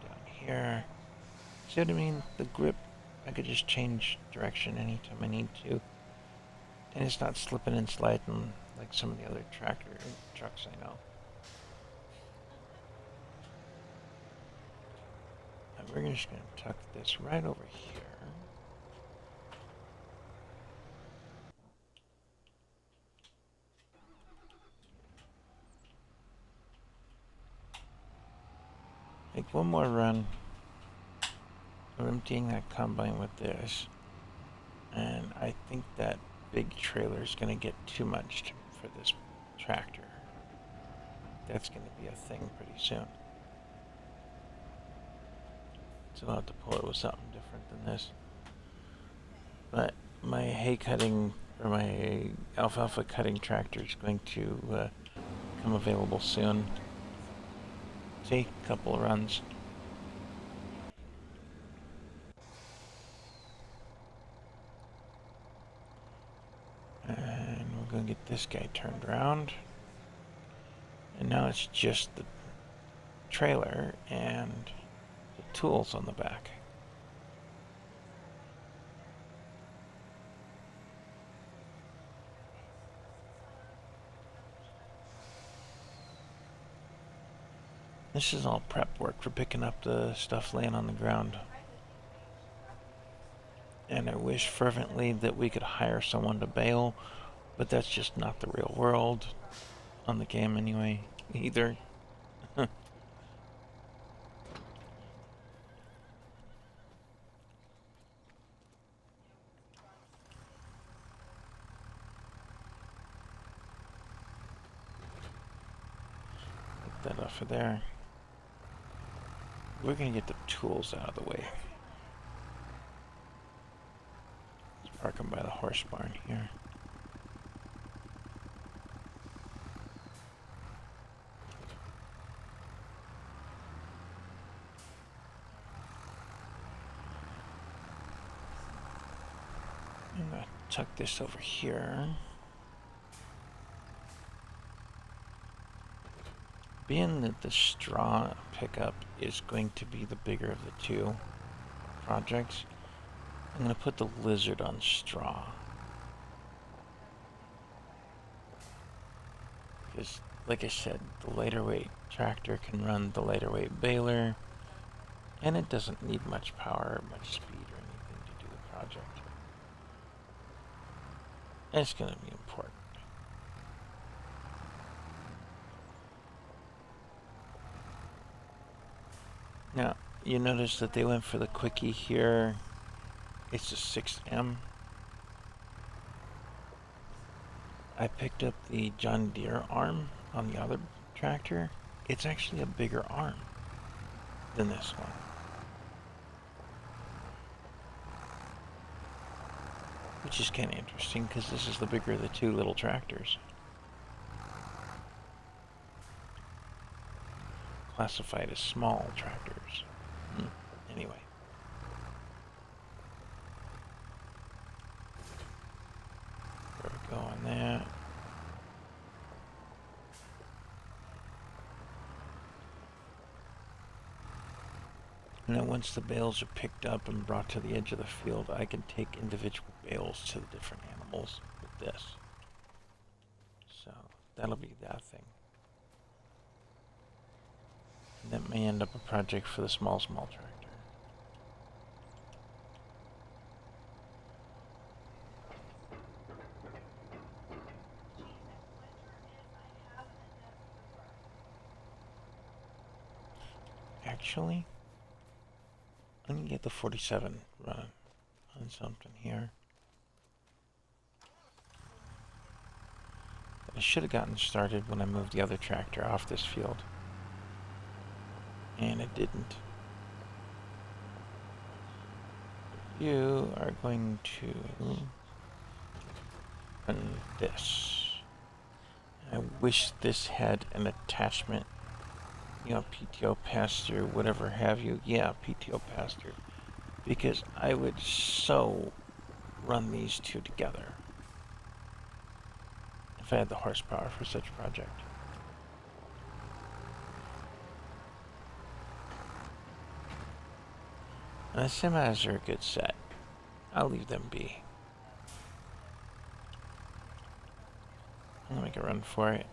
down here. See what I mean? The grip, I could just change direction anytime I need to. And it's not slipping and sliding like some of the other trucks I know. And we're just going to tuck this right over here. Make one more run of emptying that combine with this. And I think that big trailer is going to get too much for this tractor. That's going to be a thing pretty soon. So I'll have to pull it with something different than this. But my hay cutting, or my alfalfa cutting tractor is going to come available soon. See, a couple of runs. And we're going to get this guy turned around. And now it's just the trailer and the tools on the back. This is all prep work for picking up the stuff laying on the ground. And I wish fervently that we could hire someone to bale, but that's just not the real world, on the game anyway, either. Get that off of there. We're gonna get the tools out of the way. Let's park them by the horse barn here. I'm gonna tuck this over here. Being that the straw pickup is going to be the bigger of the two projects, I'm going to put the lizard on straw. Because, like I said, the lighter weight tractor can run the lighter weight baler, and it doesn't need much power, much speed, or anything to do the project. And it's going to be important. Now, you notice that they went for the quickie here. It's a 6M. I picked up the John Deere arm on the other tractor. It's actually a bigger arm than this one. Which is kind of interesting because this is the bigger of the two little tractors. Classified as small tractors. Anyway. There we go on that. And then once the bales are picked up and brought to the edge of the field, I can take individual bales to the different animals with this. So that'll be that thing. And that may end up a project for the small tractor. Actually, let me get the 47 run on something here. I should have gotten started when I moved the other tractor off this field. And it didn't. You are going to run this. I wish this had an attachment, you know, PTO pass-through, whatever have you. Yeah, PTO pass-through. Because I would so run these two together if I had the horsepower for such a project. And the semis are a good set. I'll leave them be. I'll make a run for it.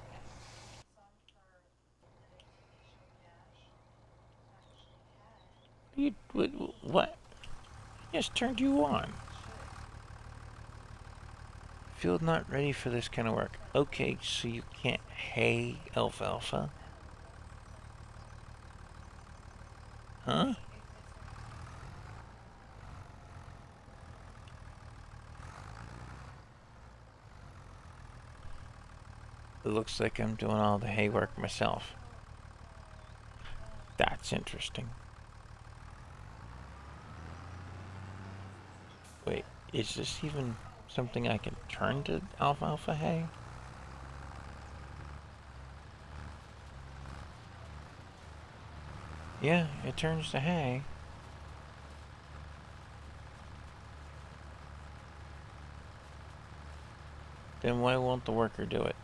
What What? Just turned you on. Field not ready for this kind of work. Okay, so you can't hay alfalfa? Huh? It looks like I'm doing all the hay work myself. That's interesting. Wait, is this even something I can turn to alfalfa hay? Yeah, it turns to hay. Then why won't the worker do it?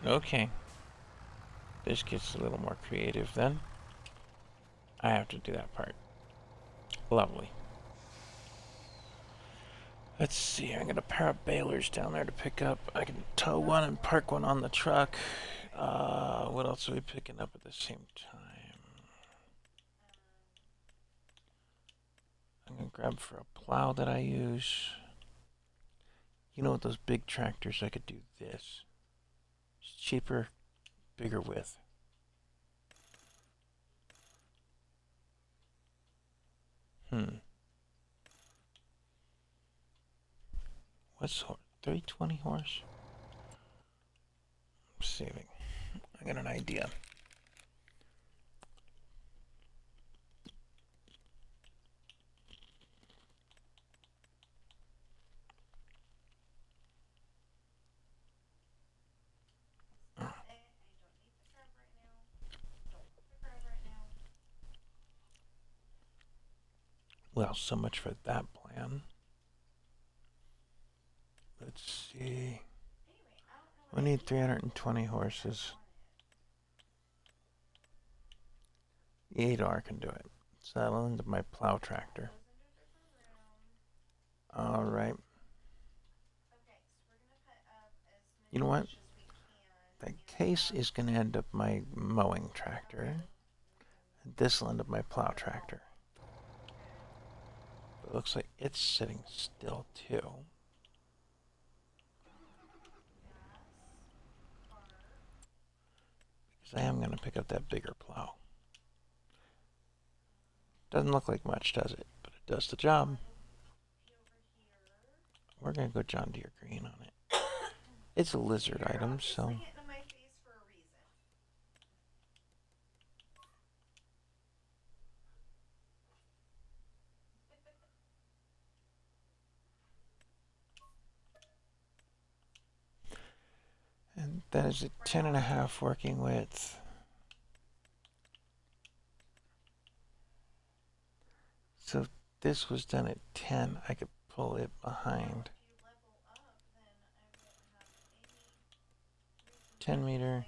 Okay. This gets a little more creative then. I have to do that part. Lovely. Let's see, I'm gonna pair up balers down there to pick up. I can tow one and park one on the truck. What else are we picking up at the same time? I'm gonna grab for a plow that I use. You know, with those big tractors, I could do this. It's cheaper, bigger width. What's 320 horse? I'm saving. I got an idea. Well, so much for that plan. Let's see. We need 320 horses. The 8R can do it. So that'll end up my plow tractor. Alright. You know what? That case is going to end up my mowing tractor. This will end up my plow tractor. It looks like it's sitting still too. Because I am going to pick up that bigger plow. Doesn't look like much, does it? But it does the job. We're going to go John Deere green on it. It's a lizard item, so... And that is a 10.5 working width. So if this was done at 10, I could pull it behind. 10 meter.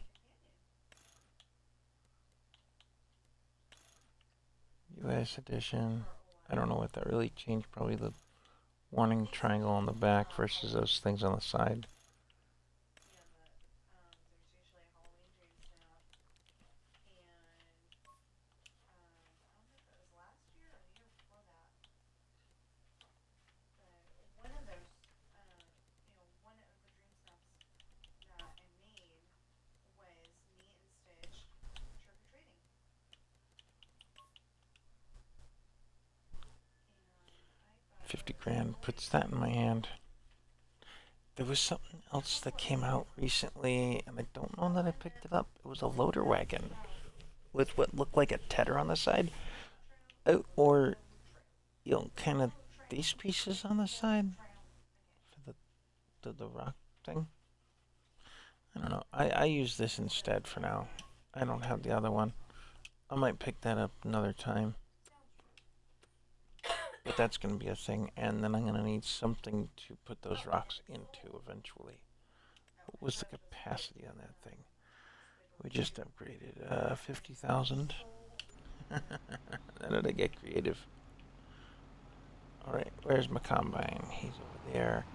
US edition. I don't know what that really changed. Probably the warning triangle on the back versus those things on the side. $50,000 puts that in my hand. There was something else that came out recently, and I don't know that I picked it up. It was a loader wagon with what looked like a tedder on the side, or kind of these pieces on the side for the rock thing. I don't know. I use this instead for now. I don't have the other one. I might pick that up another time. But that's going to be a thing, and then I'm going to need something to put those rocks into eventually. What was the capacity on that thing? We just upgraded 50,000. How did I get creative? Alright, where's my combine? He's over there.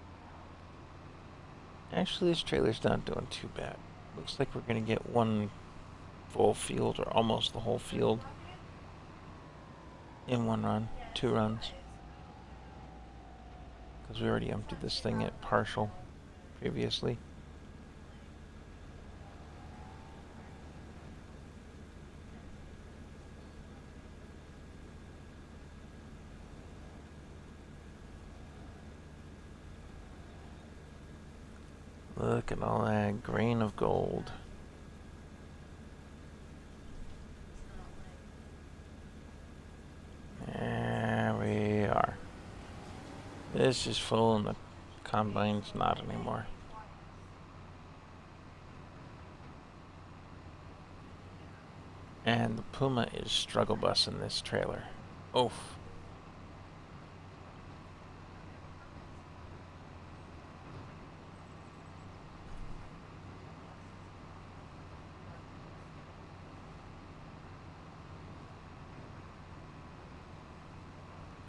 Actually, this trailer's not doing too bad. Looks like we're gonna get one full field or almost the whole field in one run, 2 runs. Because we already emptied this thing at partial previously. Look at all that grain of gold. There we are. This is full and the combine's not anymore. And the Puma is struggle busing this trailer. Oof.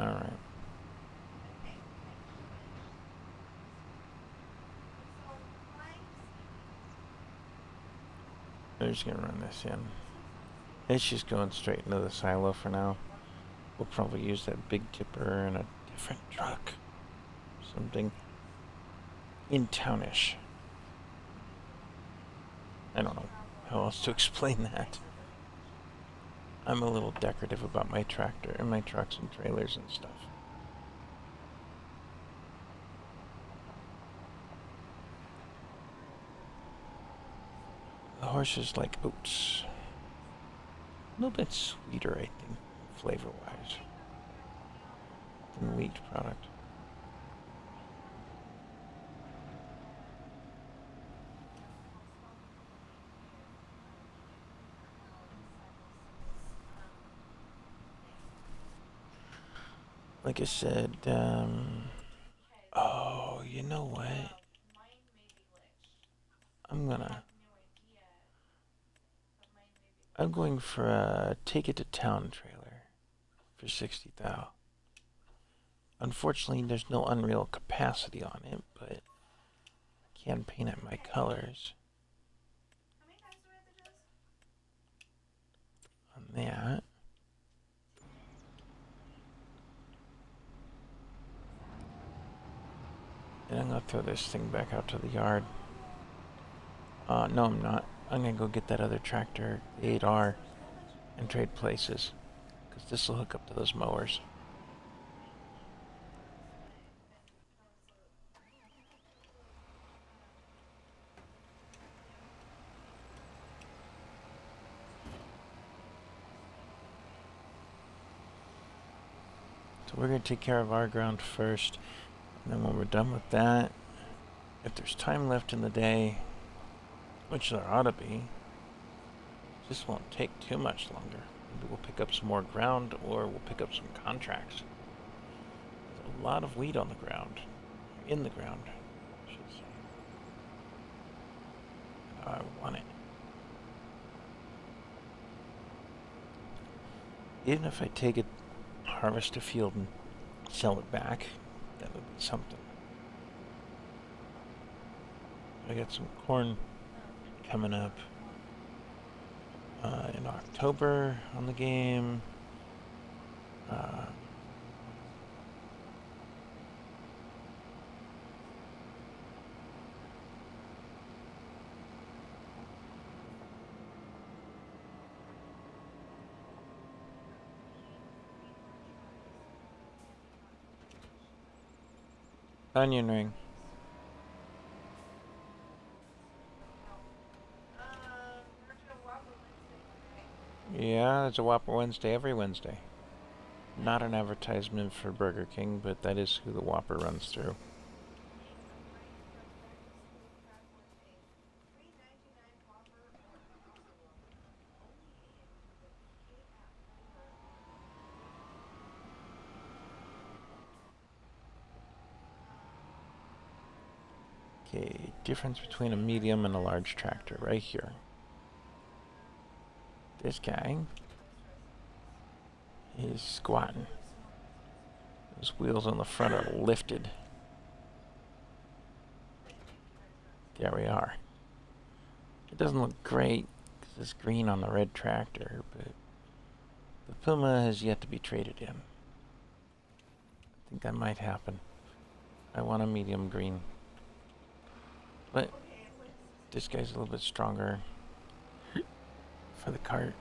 Alright. They're just gonna run this in. It's just going straight into the silo for now. We'll probably use that big tipper in a different truck. Something in townish. I don't know how else to explain that. I'm a little decorative about my tractor and my trucks and trailers and stuff. The horses like oats. A little bit sweeter, I think, flavor-wise, than wheat product. Like I said, oh, you know what? I'm going for a take it to town trailer for 60,000. Unfortunately, there's no Unreal capacity on it, but I can paint it my colors. On that. And I'm going to throw this thing back out to the yard. No, I'm not. I'm going to go get that other tractor, the 8R, and trade places. Because this will hook up to those mowers. So we're going to take care of our ground first. And then when we're done with that, if there's time left in the day, which there ought to be, this won't take too much longer. Maybe we'll pick up some more ground, or we'll pick up some contracts. There's a lot of wheat on the ground. In the ground, I should say. And I want it. Even if I take it, harvest a field and sell it back, that would be something. I got some corn coming up in October on the game. Onion ring. Yeah, it's a Whopper Wednesday every Wednesday. Not an advertisement for Burger King, but that is who the Whopper runs through. Okay, difference between a medium and a large tractor right here. This guy is squatting. His wheels on the front are lifted. There we are. It doesn't look great because it's green on the red tractor, but the Puma has yet to be traded in. I think that might happen. I want a medium green. But this guy's a little bit stronger for the cart.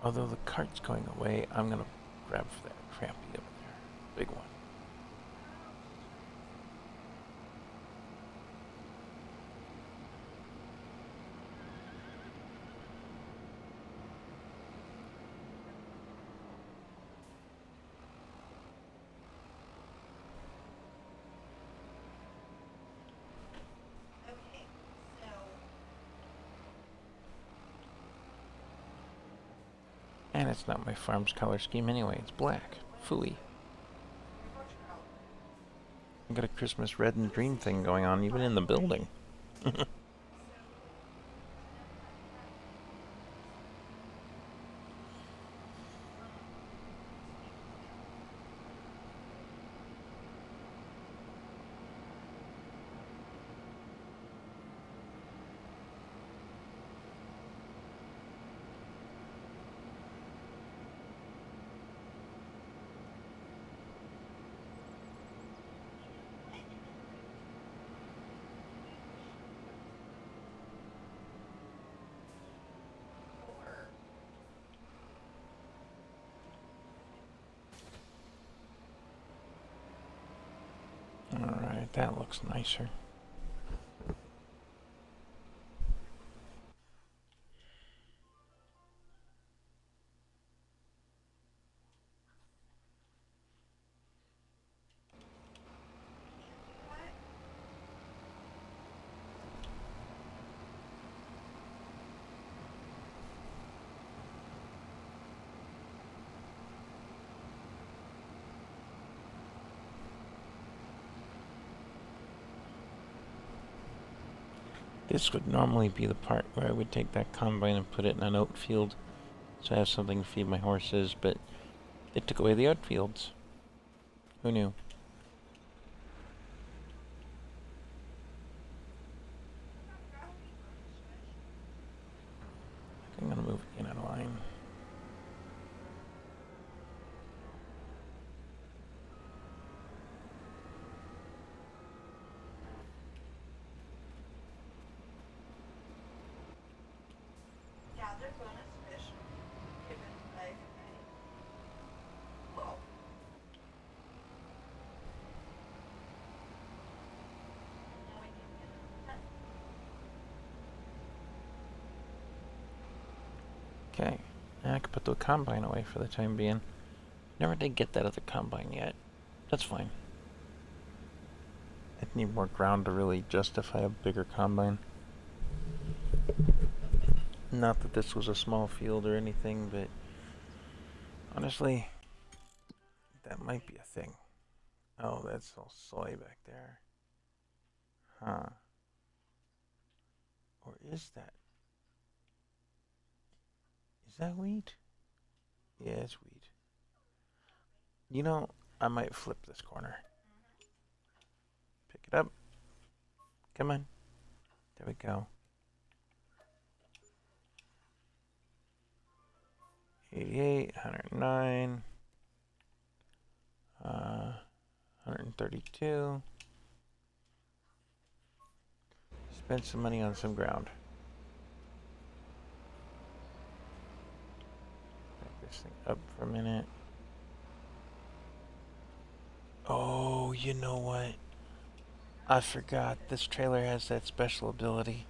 Although the cart's going away, I'm going to grab for that crampy over there. Big one. Okay, so And it's not my farm's color scheme anyway. It's black. Phooey. I've got a Christmas red and green thing going on even in the building. Alright, that looks nicer. This would normally be the part where I would take that combine and put it in an oat field so I have something to feed my horses, but they took away the oat fields. Who knew? I'm gonna move in a line. gather bonus fish given by whoa. Now we can get it. Okay, I could put the combine away for the time being. Never did get that other combine yet. That's fine. I need more ground to really justify a bigger combine. Not that this was a small field or anything, but honestly, that might be a thing. Oh, that's all soy back there. Huh. Or is that? Is that wheat? Yeah, it's wheat. You know, I might flip this corner. Pick it up. Come on. There we go. 88, 109, 132. Spend some money on some ground. Back this thing up for a minute. Oh, you know what? I forgot. This trailer has that special ability.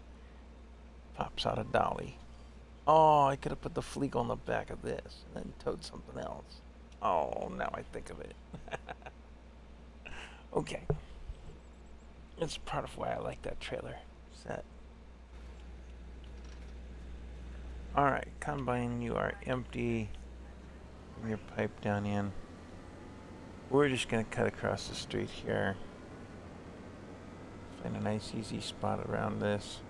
Pops out a dolly. Oh, I could have put the fleek on the back of this and then towed something else. Oh, now I think of it. Okay. It's part of why I like that trailer set. Alright, combine, you are empty. Bring your pipe down in. We're just gonna cut across the street here. Find a nice easy spot around this.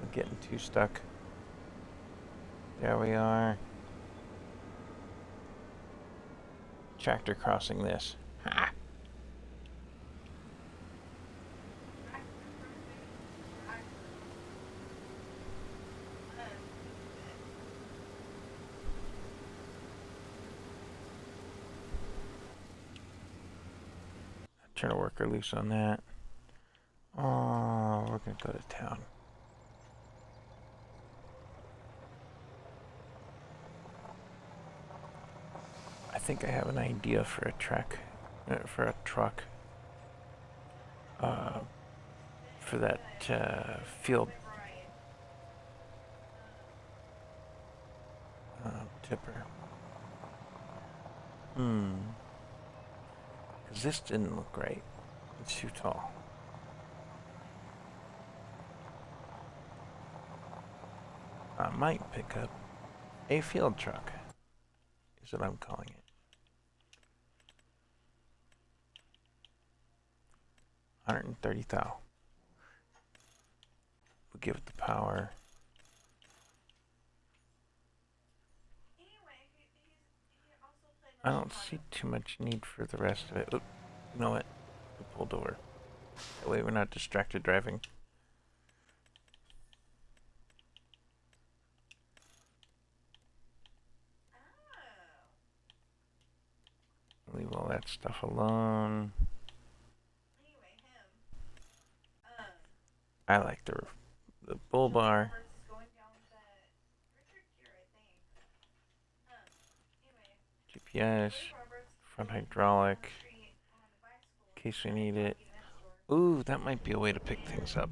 I'm getting too stuck. There we are. Tractor crossing this. Ha! turn a worker loose on that. Oh, we're gonna go to town. I think I have an idea for a truck. For that field tipper. Because this didn't look right. It's too tall. I might pick up a field truck, is what I'm calling it. 130,000. We'll give it the power. I don't see too much need for the rest of it. Oop, you know what? We pulled over. That way we're not distracted driving. Leave all that stuff alone. I like the bull bar. GPS, front hydraulic, in case we need it. Ooh, that might be a way to pick things up.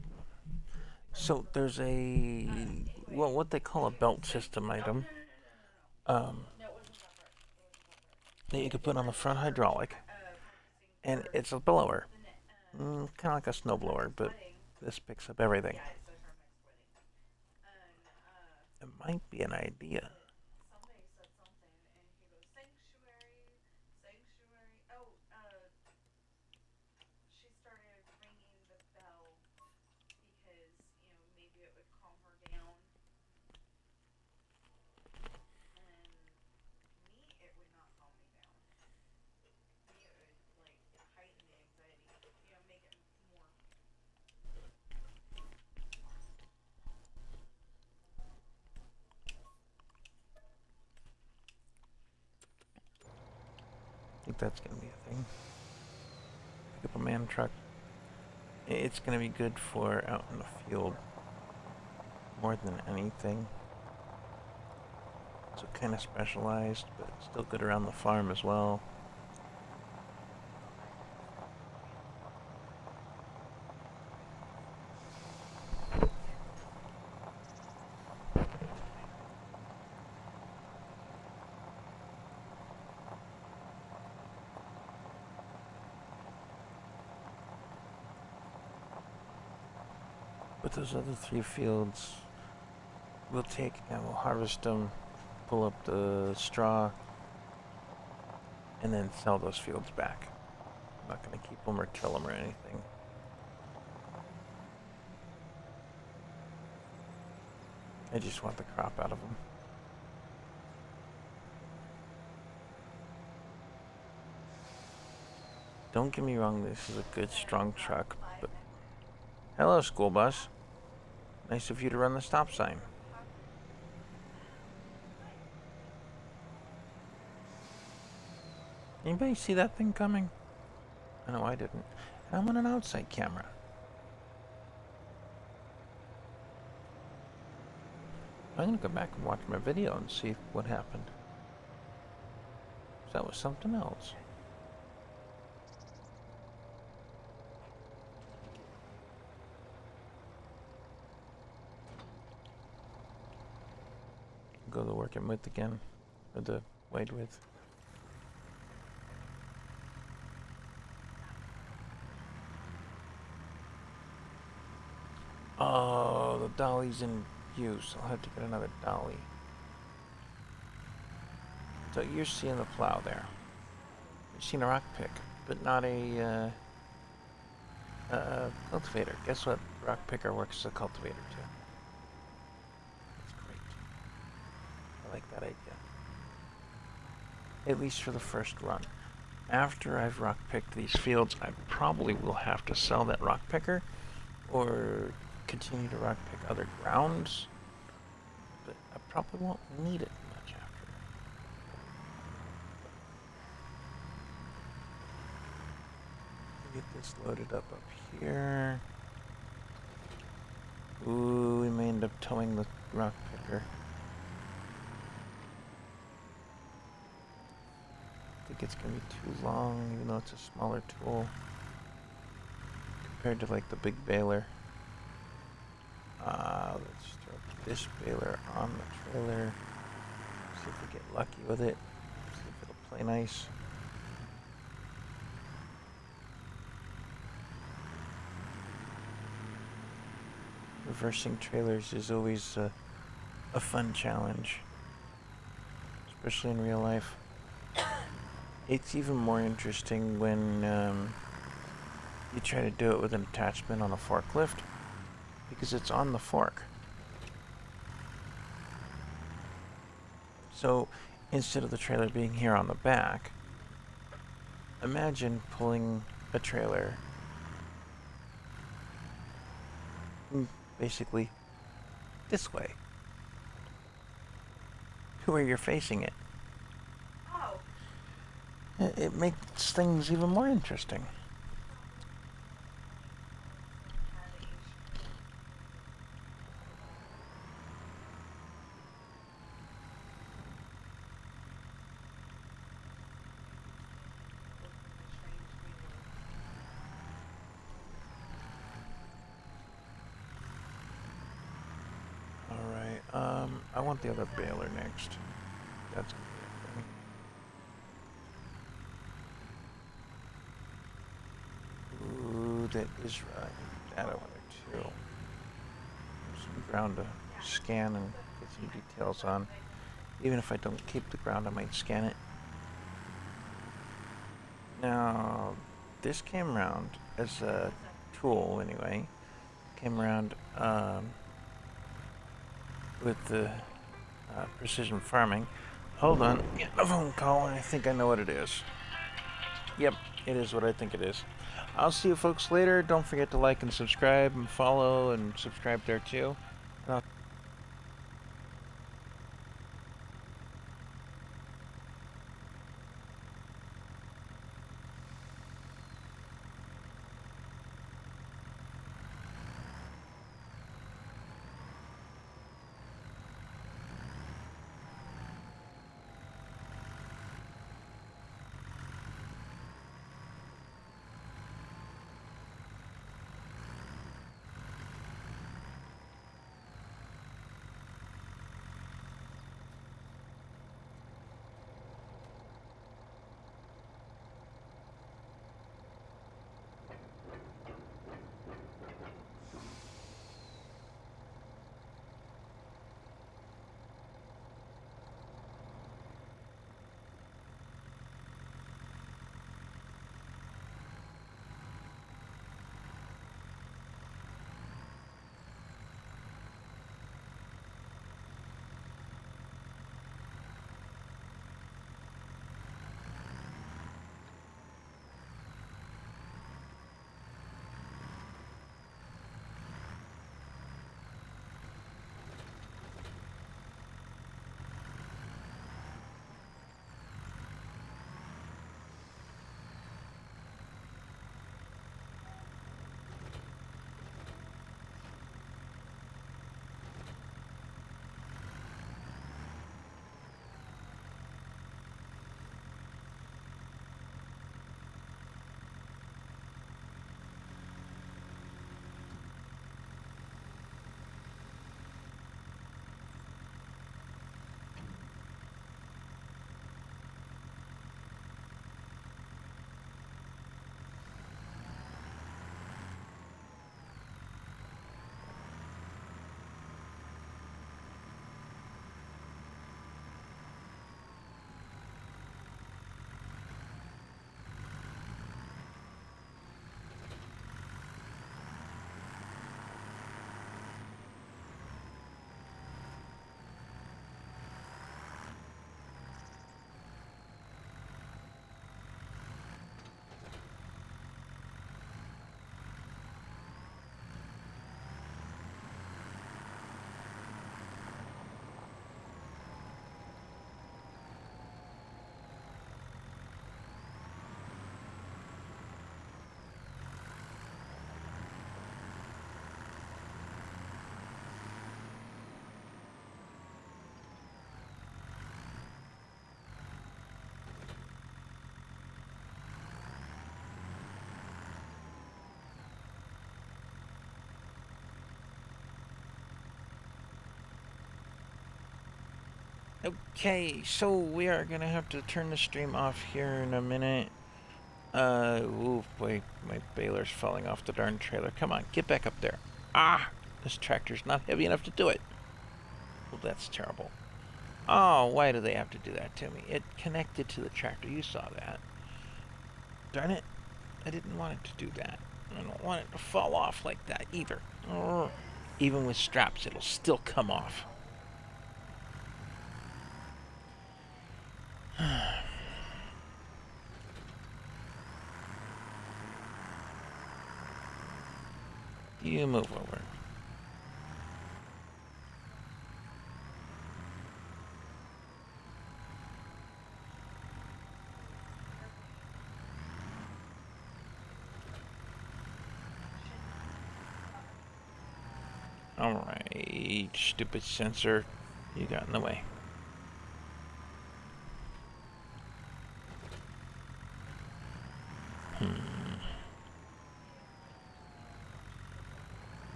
So there's a, well, what they call a belt system item that you could put on the front hydraulic, and it's a blower, kind of like a snow blower, but this picks up everything. It might be an idea. I think that's going to be a thing. Pick up a man truck. It's going to be good for out in the field more than anything. So kind of specialized, but still good around the farm as well. But those other 3 fields, we'll take and we'll harvest them, pull up the straw, and then sell those fields back. I'm not going to keep them or till them or anything. I just want the crop out of them. Don't get me wrong, this is a good, strong truck, but... Hello, school bus. Nice of you to run the stop sign. Anybody see that thing coming? I know I didn't. I'm on an outside camera. I'm gonna go back and watch my video and see what happened. That was something else. Go to work at width again, or the wide width. Oh, the dolly's in use. I'll have to get another dolly. So you're seeing the plow there. You're seeing a rock pick, but not a cultivator. Guess what? Rock picker works as a cultivator too. That's great. I like that idea. At least for the first run. After I've rock picked these fields, I probably will have to sell that rock picker or continue to rock pick other grounds, but I probably won't need it much after. get this loaded up here. Ooh, we may end up towing the rock picker. I think it's gonna be too long, even though it's a smaller tool compared to like the big baler. Let's throw this baler on the trailer. See if we get lucky with it. See if it'll play nice. Reversing trailers is always a fun challenge, especially in real life. It's even more interesting when you try to do it with an attachment on a forklift, because it's on the fork. So instead of the trailer being here on the back, imagine pulling a trailer basically this way, to where you're facing it. Oh. It makes things even more interesting. Alright, I want the other baler next. That's gonna be it for me. Ooh, that is right. That I want to too. Some ground to scan and get some details on. Even if I don't keep the ground, I might scan it. Now, this came around as a tool anyway. Came around with the precision farming. Hold on, get a phone call and I think I know what it is. Yep, it is what I think it is. I'll see you folks later. Don't forget to like and subscribe and follow and subscribe there too. And I'll Okay, so we are gonna have to turn the stream off here in a minute. Ooh, boy, my baler's falling off the darn trailer. Come on, get back up there. Ah, this tractor's not heavy enough to do it. Well, that's terrible. Oh, why do they have to do that to me? It connected to the tractor. You saw that. Darn it. I didn't want it to do that. I don't want it to fall off like that either. Even with straps, it'll still come off. You move over. Alright, stupid sensor. You got in the way.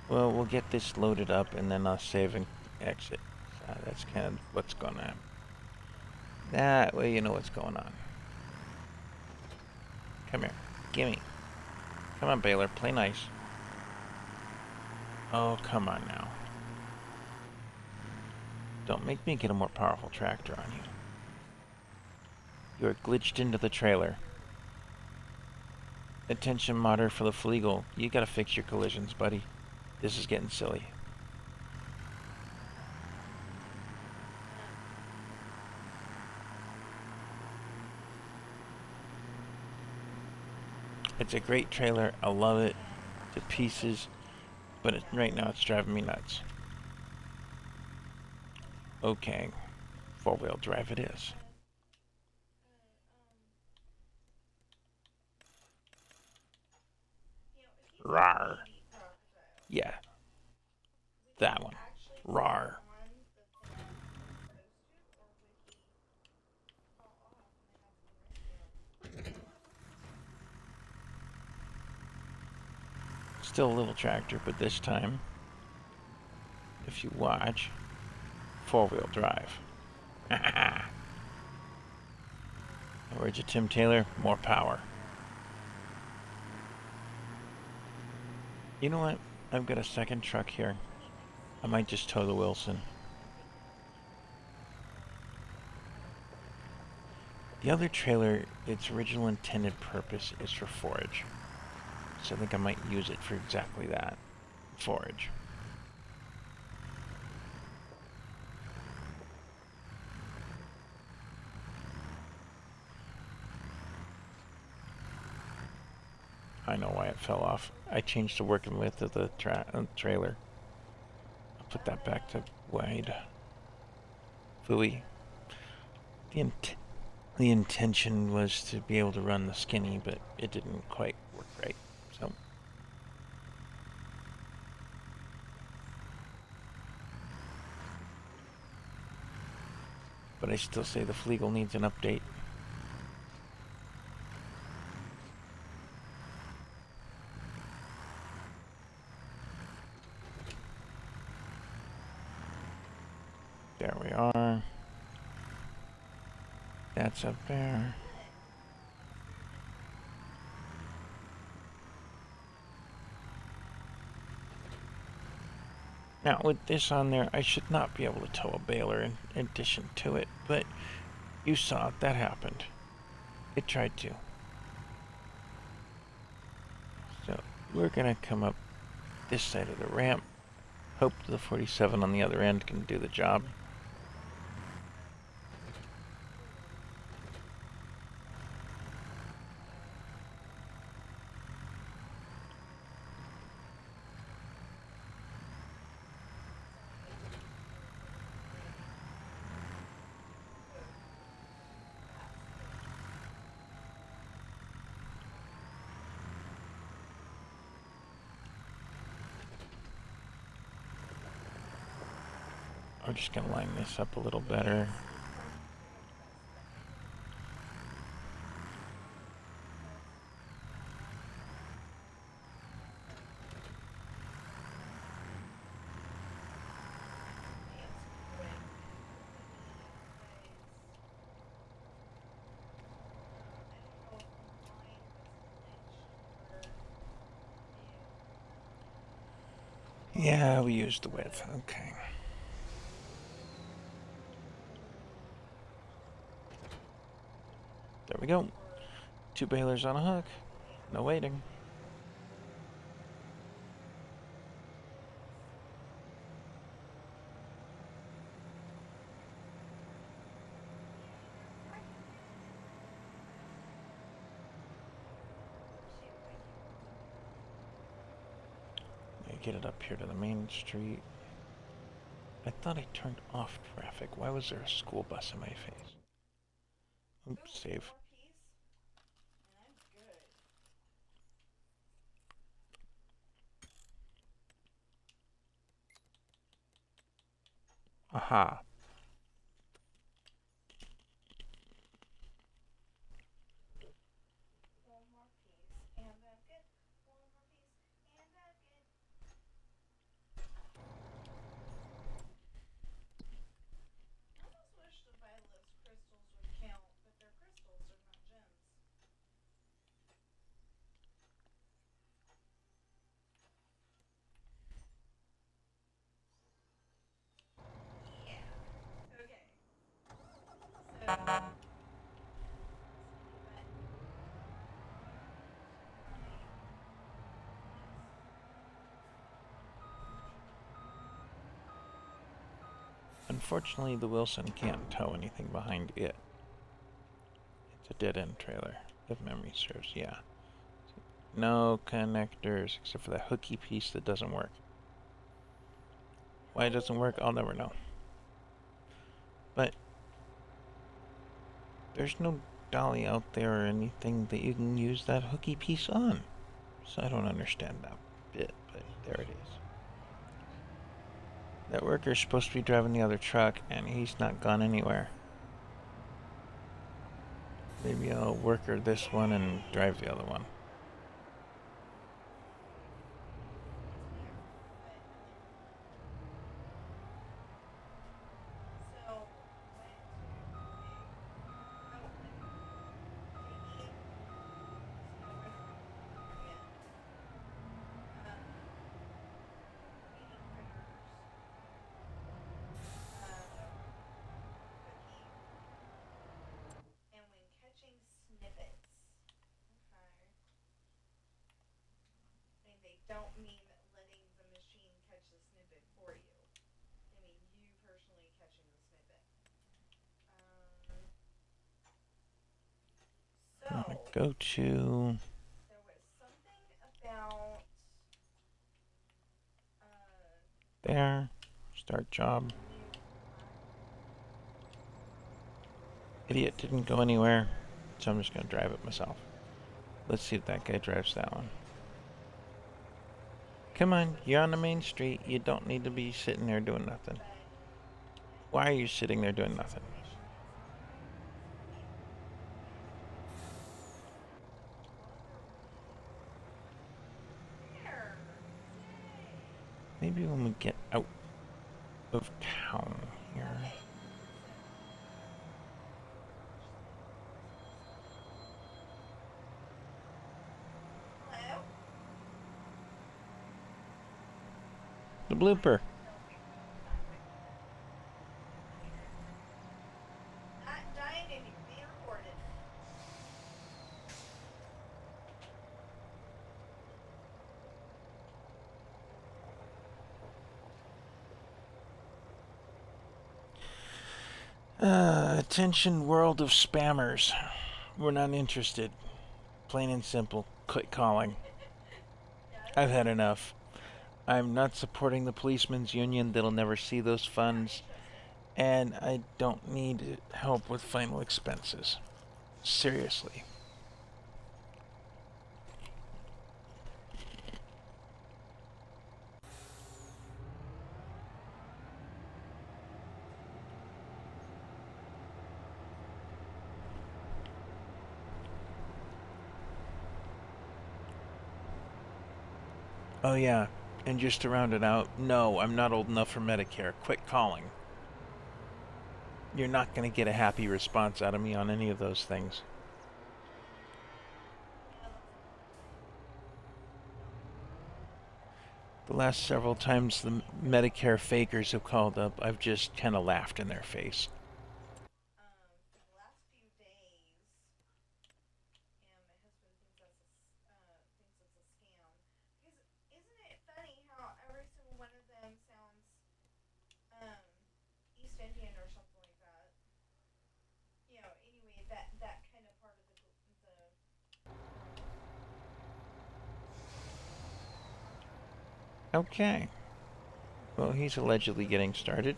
Well, we'll get this loaded up and then I'll save and exit. That's kind of what's going on. That way you know what's going on. Come here. Gimme. Come on, Baylor. Play nice. Oh, come on now. Don't make me get a more powerful tractor on you. You're glitched into the trailer. Attention modder for the Fleagle. You gotta fix your collisions, buddy. This is getting silly. It's a great trailer. I love it to pieces, but right now it's driving me nuts. Okay, four-wheel drive it is. Rawr. Yeah, that one. Rawr. Still a little tractor, but this time, if you watch, four-wheel drive. Where'd you, Tim Taylor? More power. You know what? I've got a second truck here. I might just tow the Wilson. The other trailer, its original intended purpose is for forage. So I think I might use it for exactly that. Forage. I know why it fell off. I changed the working width of the trailer. I'll put that back to wide. Fooey. The intention was to be able to run the skinny, but it didn't quite work right. So. But I still say the Fleagle needs an update. There we are. That's up there. Now, with this on there, I should not be able to tow a baler in addition to it, but you saw it, that happened. It tried to. So, we're gonna come up this side of the ramp. Hope the 47 on the other end can do the job. I'm just gonna line this up a little better. Yeah, we used the width. Okay. There we go. 2 balers on a hook. No waiting. Get it up here to the main street. I thought I turned off traffic. Why was there a school bus in my face? Oops, save. Aha. One more piece, and I'm good. One more piece, and I'm good. I almost wish the Violet's crystals would count, but they're crystals, they're not gems. Yeah. Okay. So, Unfortunately, the Wilson can't tow anything behind it. It's a dead-end trailer, if memory serves, yeah. No connectors, except for that hooky piece that doesn't work. Why it doesn't work, I'll never know. But there's no dolly out there or anything that you can use that hooky piece on. So I don't understand that bit, but there it is. That worker's supposed to be driving the other truck, and he's not gone anywhere. Maybe I'll worker this one and drive the other one. and when catching snippets. Okay. I mean, they don't mean letting the machine catch the snippet for you. They mean you personally catching the snippet. Go to... There was something about... there. Start job. Idiot didn't go anywhere, so I'm just going to drive it myself. Let's see if that guy drives that one. Come on, you're on the main street. You don't need to be sitting there doing nothing. Why are you sitting there doing nothing? Maybe when we get out of town here. Hello? The blooper. Not dying and you're being recorded. Attention world of spammers. We're not interested. Plain and simple. Quit calling. I've had enough. I'm not supporting the policemen's union. They'll never see those funds. And I don't need help with final expenses. Seriously. Oh yeah, and just to round it out, no, I'm not old enough for Medicare. Quit calling. You're not going to get a happy response out of me on any of those things. The last several times the Medicare fakers have called up, I've just kind of laughed in their face. For the last few days, and my husband thinks it's a scam. Because isn't it funny how every single one of them sounds um, East Indian or something like that? Anyway, that kind of part of the world. Okay. Well, he's allegedly getting started.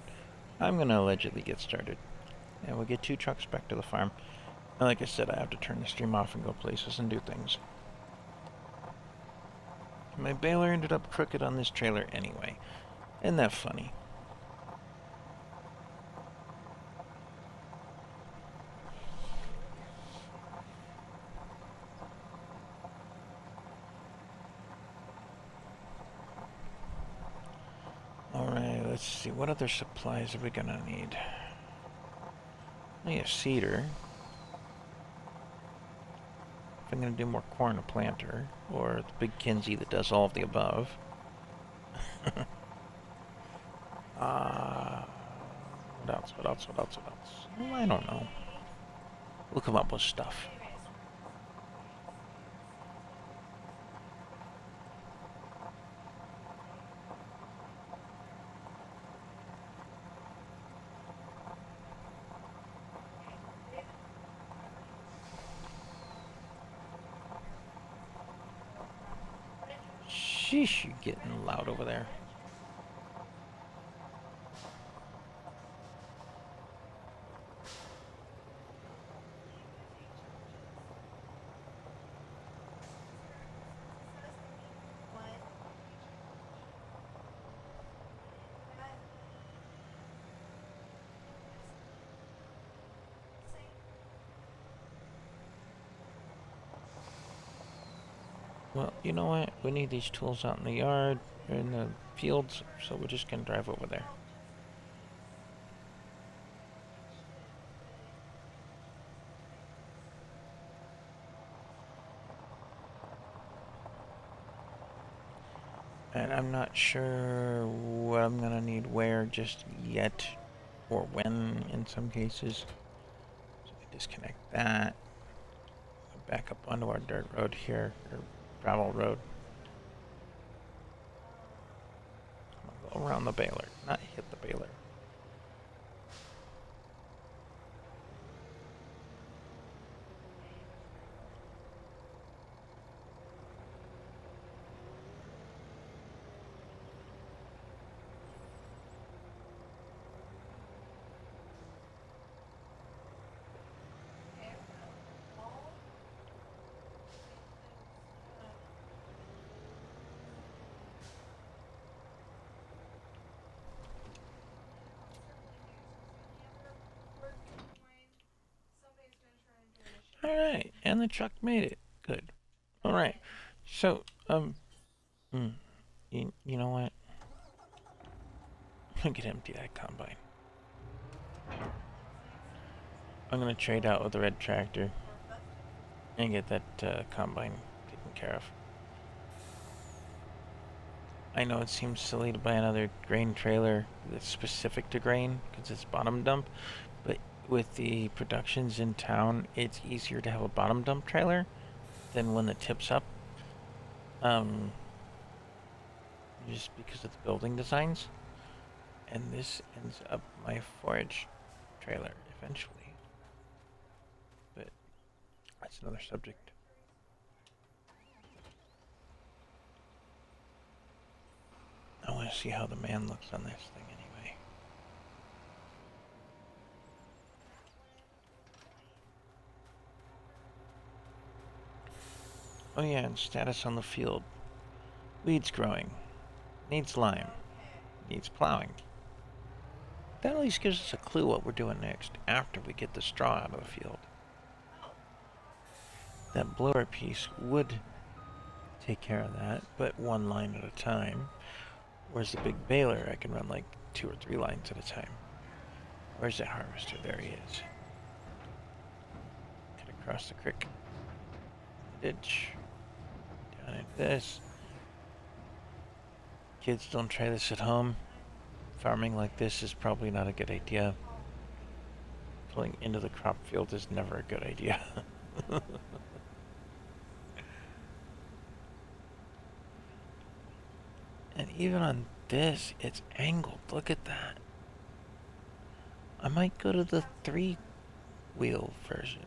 I'm going to allegedly get started. And we'll get 2 trucks back to the farm. And like I said, I have to turn the stream off and go places and do things. My baler ended up crooked on this trailer anyway. Isn't that funny? Alright, let's see. What other supplies are we gonna need? I need a seeder. If I'm gonna do more corn, a planter. Or the big Kinsey that does all of the above. What else? What else? What else? What else? Well, I don't know. We'll come up with stuff. Sheesh, you're getting loud over there. Well, you know what? We need these tools out in the yard, or in the fields, so we're just gonna drive over there. And I'm not sure what I'm gonna need where just yet, or when in some cases. So we disconnect that. Back up onto our dirt road here, or gravel road. Go around the baler, not hit the baler. Alright, and the truck made it. Good. Alright, so, you know what? I'm gonna empty that combine. I'm gonna trade out with the red tractor and get that combine taken care of. I know it seems silly to buy another grain trailer that's specific to grain because it's bottom dump, but with the productions in town, it's easier to have a bottom dump trailer than one that tips up. Just because of the building designs. And this ends up my forage trailer eventually. But that's another subject. I want to see how the man looks on this thing anyway. Oh yeah, and status on the field. Weeds growing. Needs lime. Needs plowing. That at least gives us a clue what we're doing next after we get the straw out of the field. That blower piece would take care of that, but one line at a time. Whereas the big baler, I can run like 2 or 3 lines at a time. Where's that harvester? There he is. Cut across the creek. Ditch. Down into this. Kids, don't try this at home. Farming like this is probably not a good idea. Pulling into the crop field is never a good idea. And even on this, it's angled. Look at that. I might go to the 3-wheel version.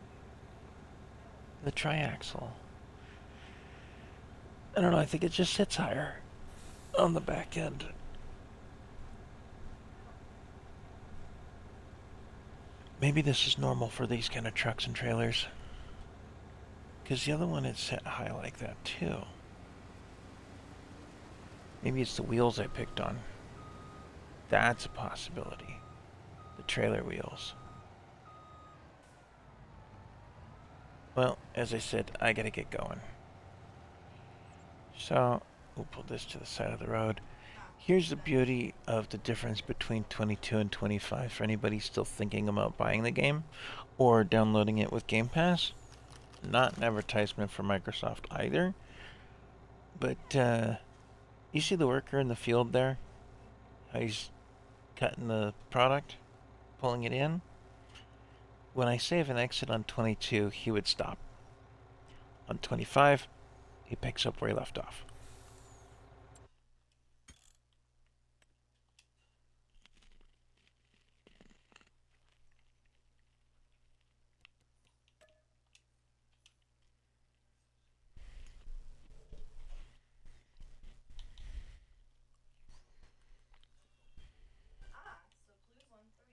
The triaxle. I don't know, I think it just sits higher on the back end. Maybe this is normal for these kind of trucks and trailers. Because the other one is set high like that too. Maybe it's the wheels I picked on. That's a possibility. The trailer wheels. Well, as I said, I gotta get going. So, we'll pull this to the side of the road. Here's the beauty of the difference between 22 and 25 for anybody still thinking about buying the game or downloading it with Game Pass. Not an advertisement for Microsoft either. But, you see the worker in the field there? How he's cutting the product, pulling it in? When I save and exit on 22, he would stop. On 25, he picks up where he left off.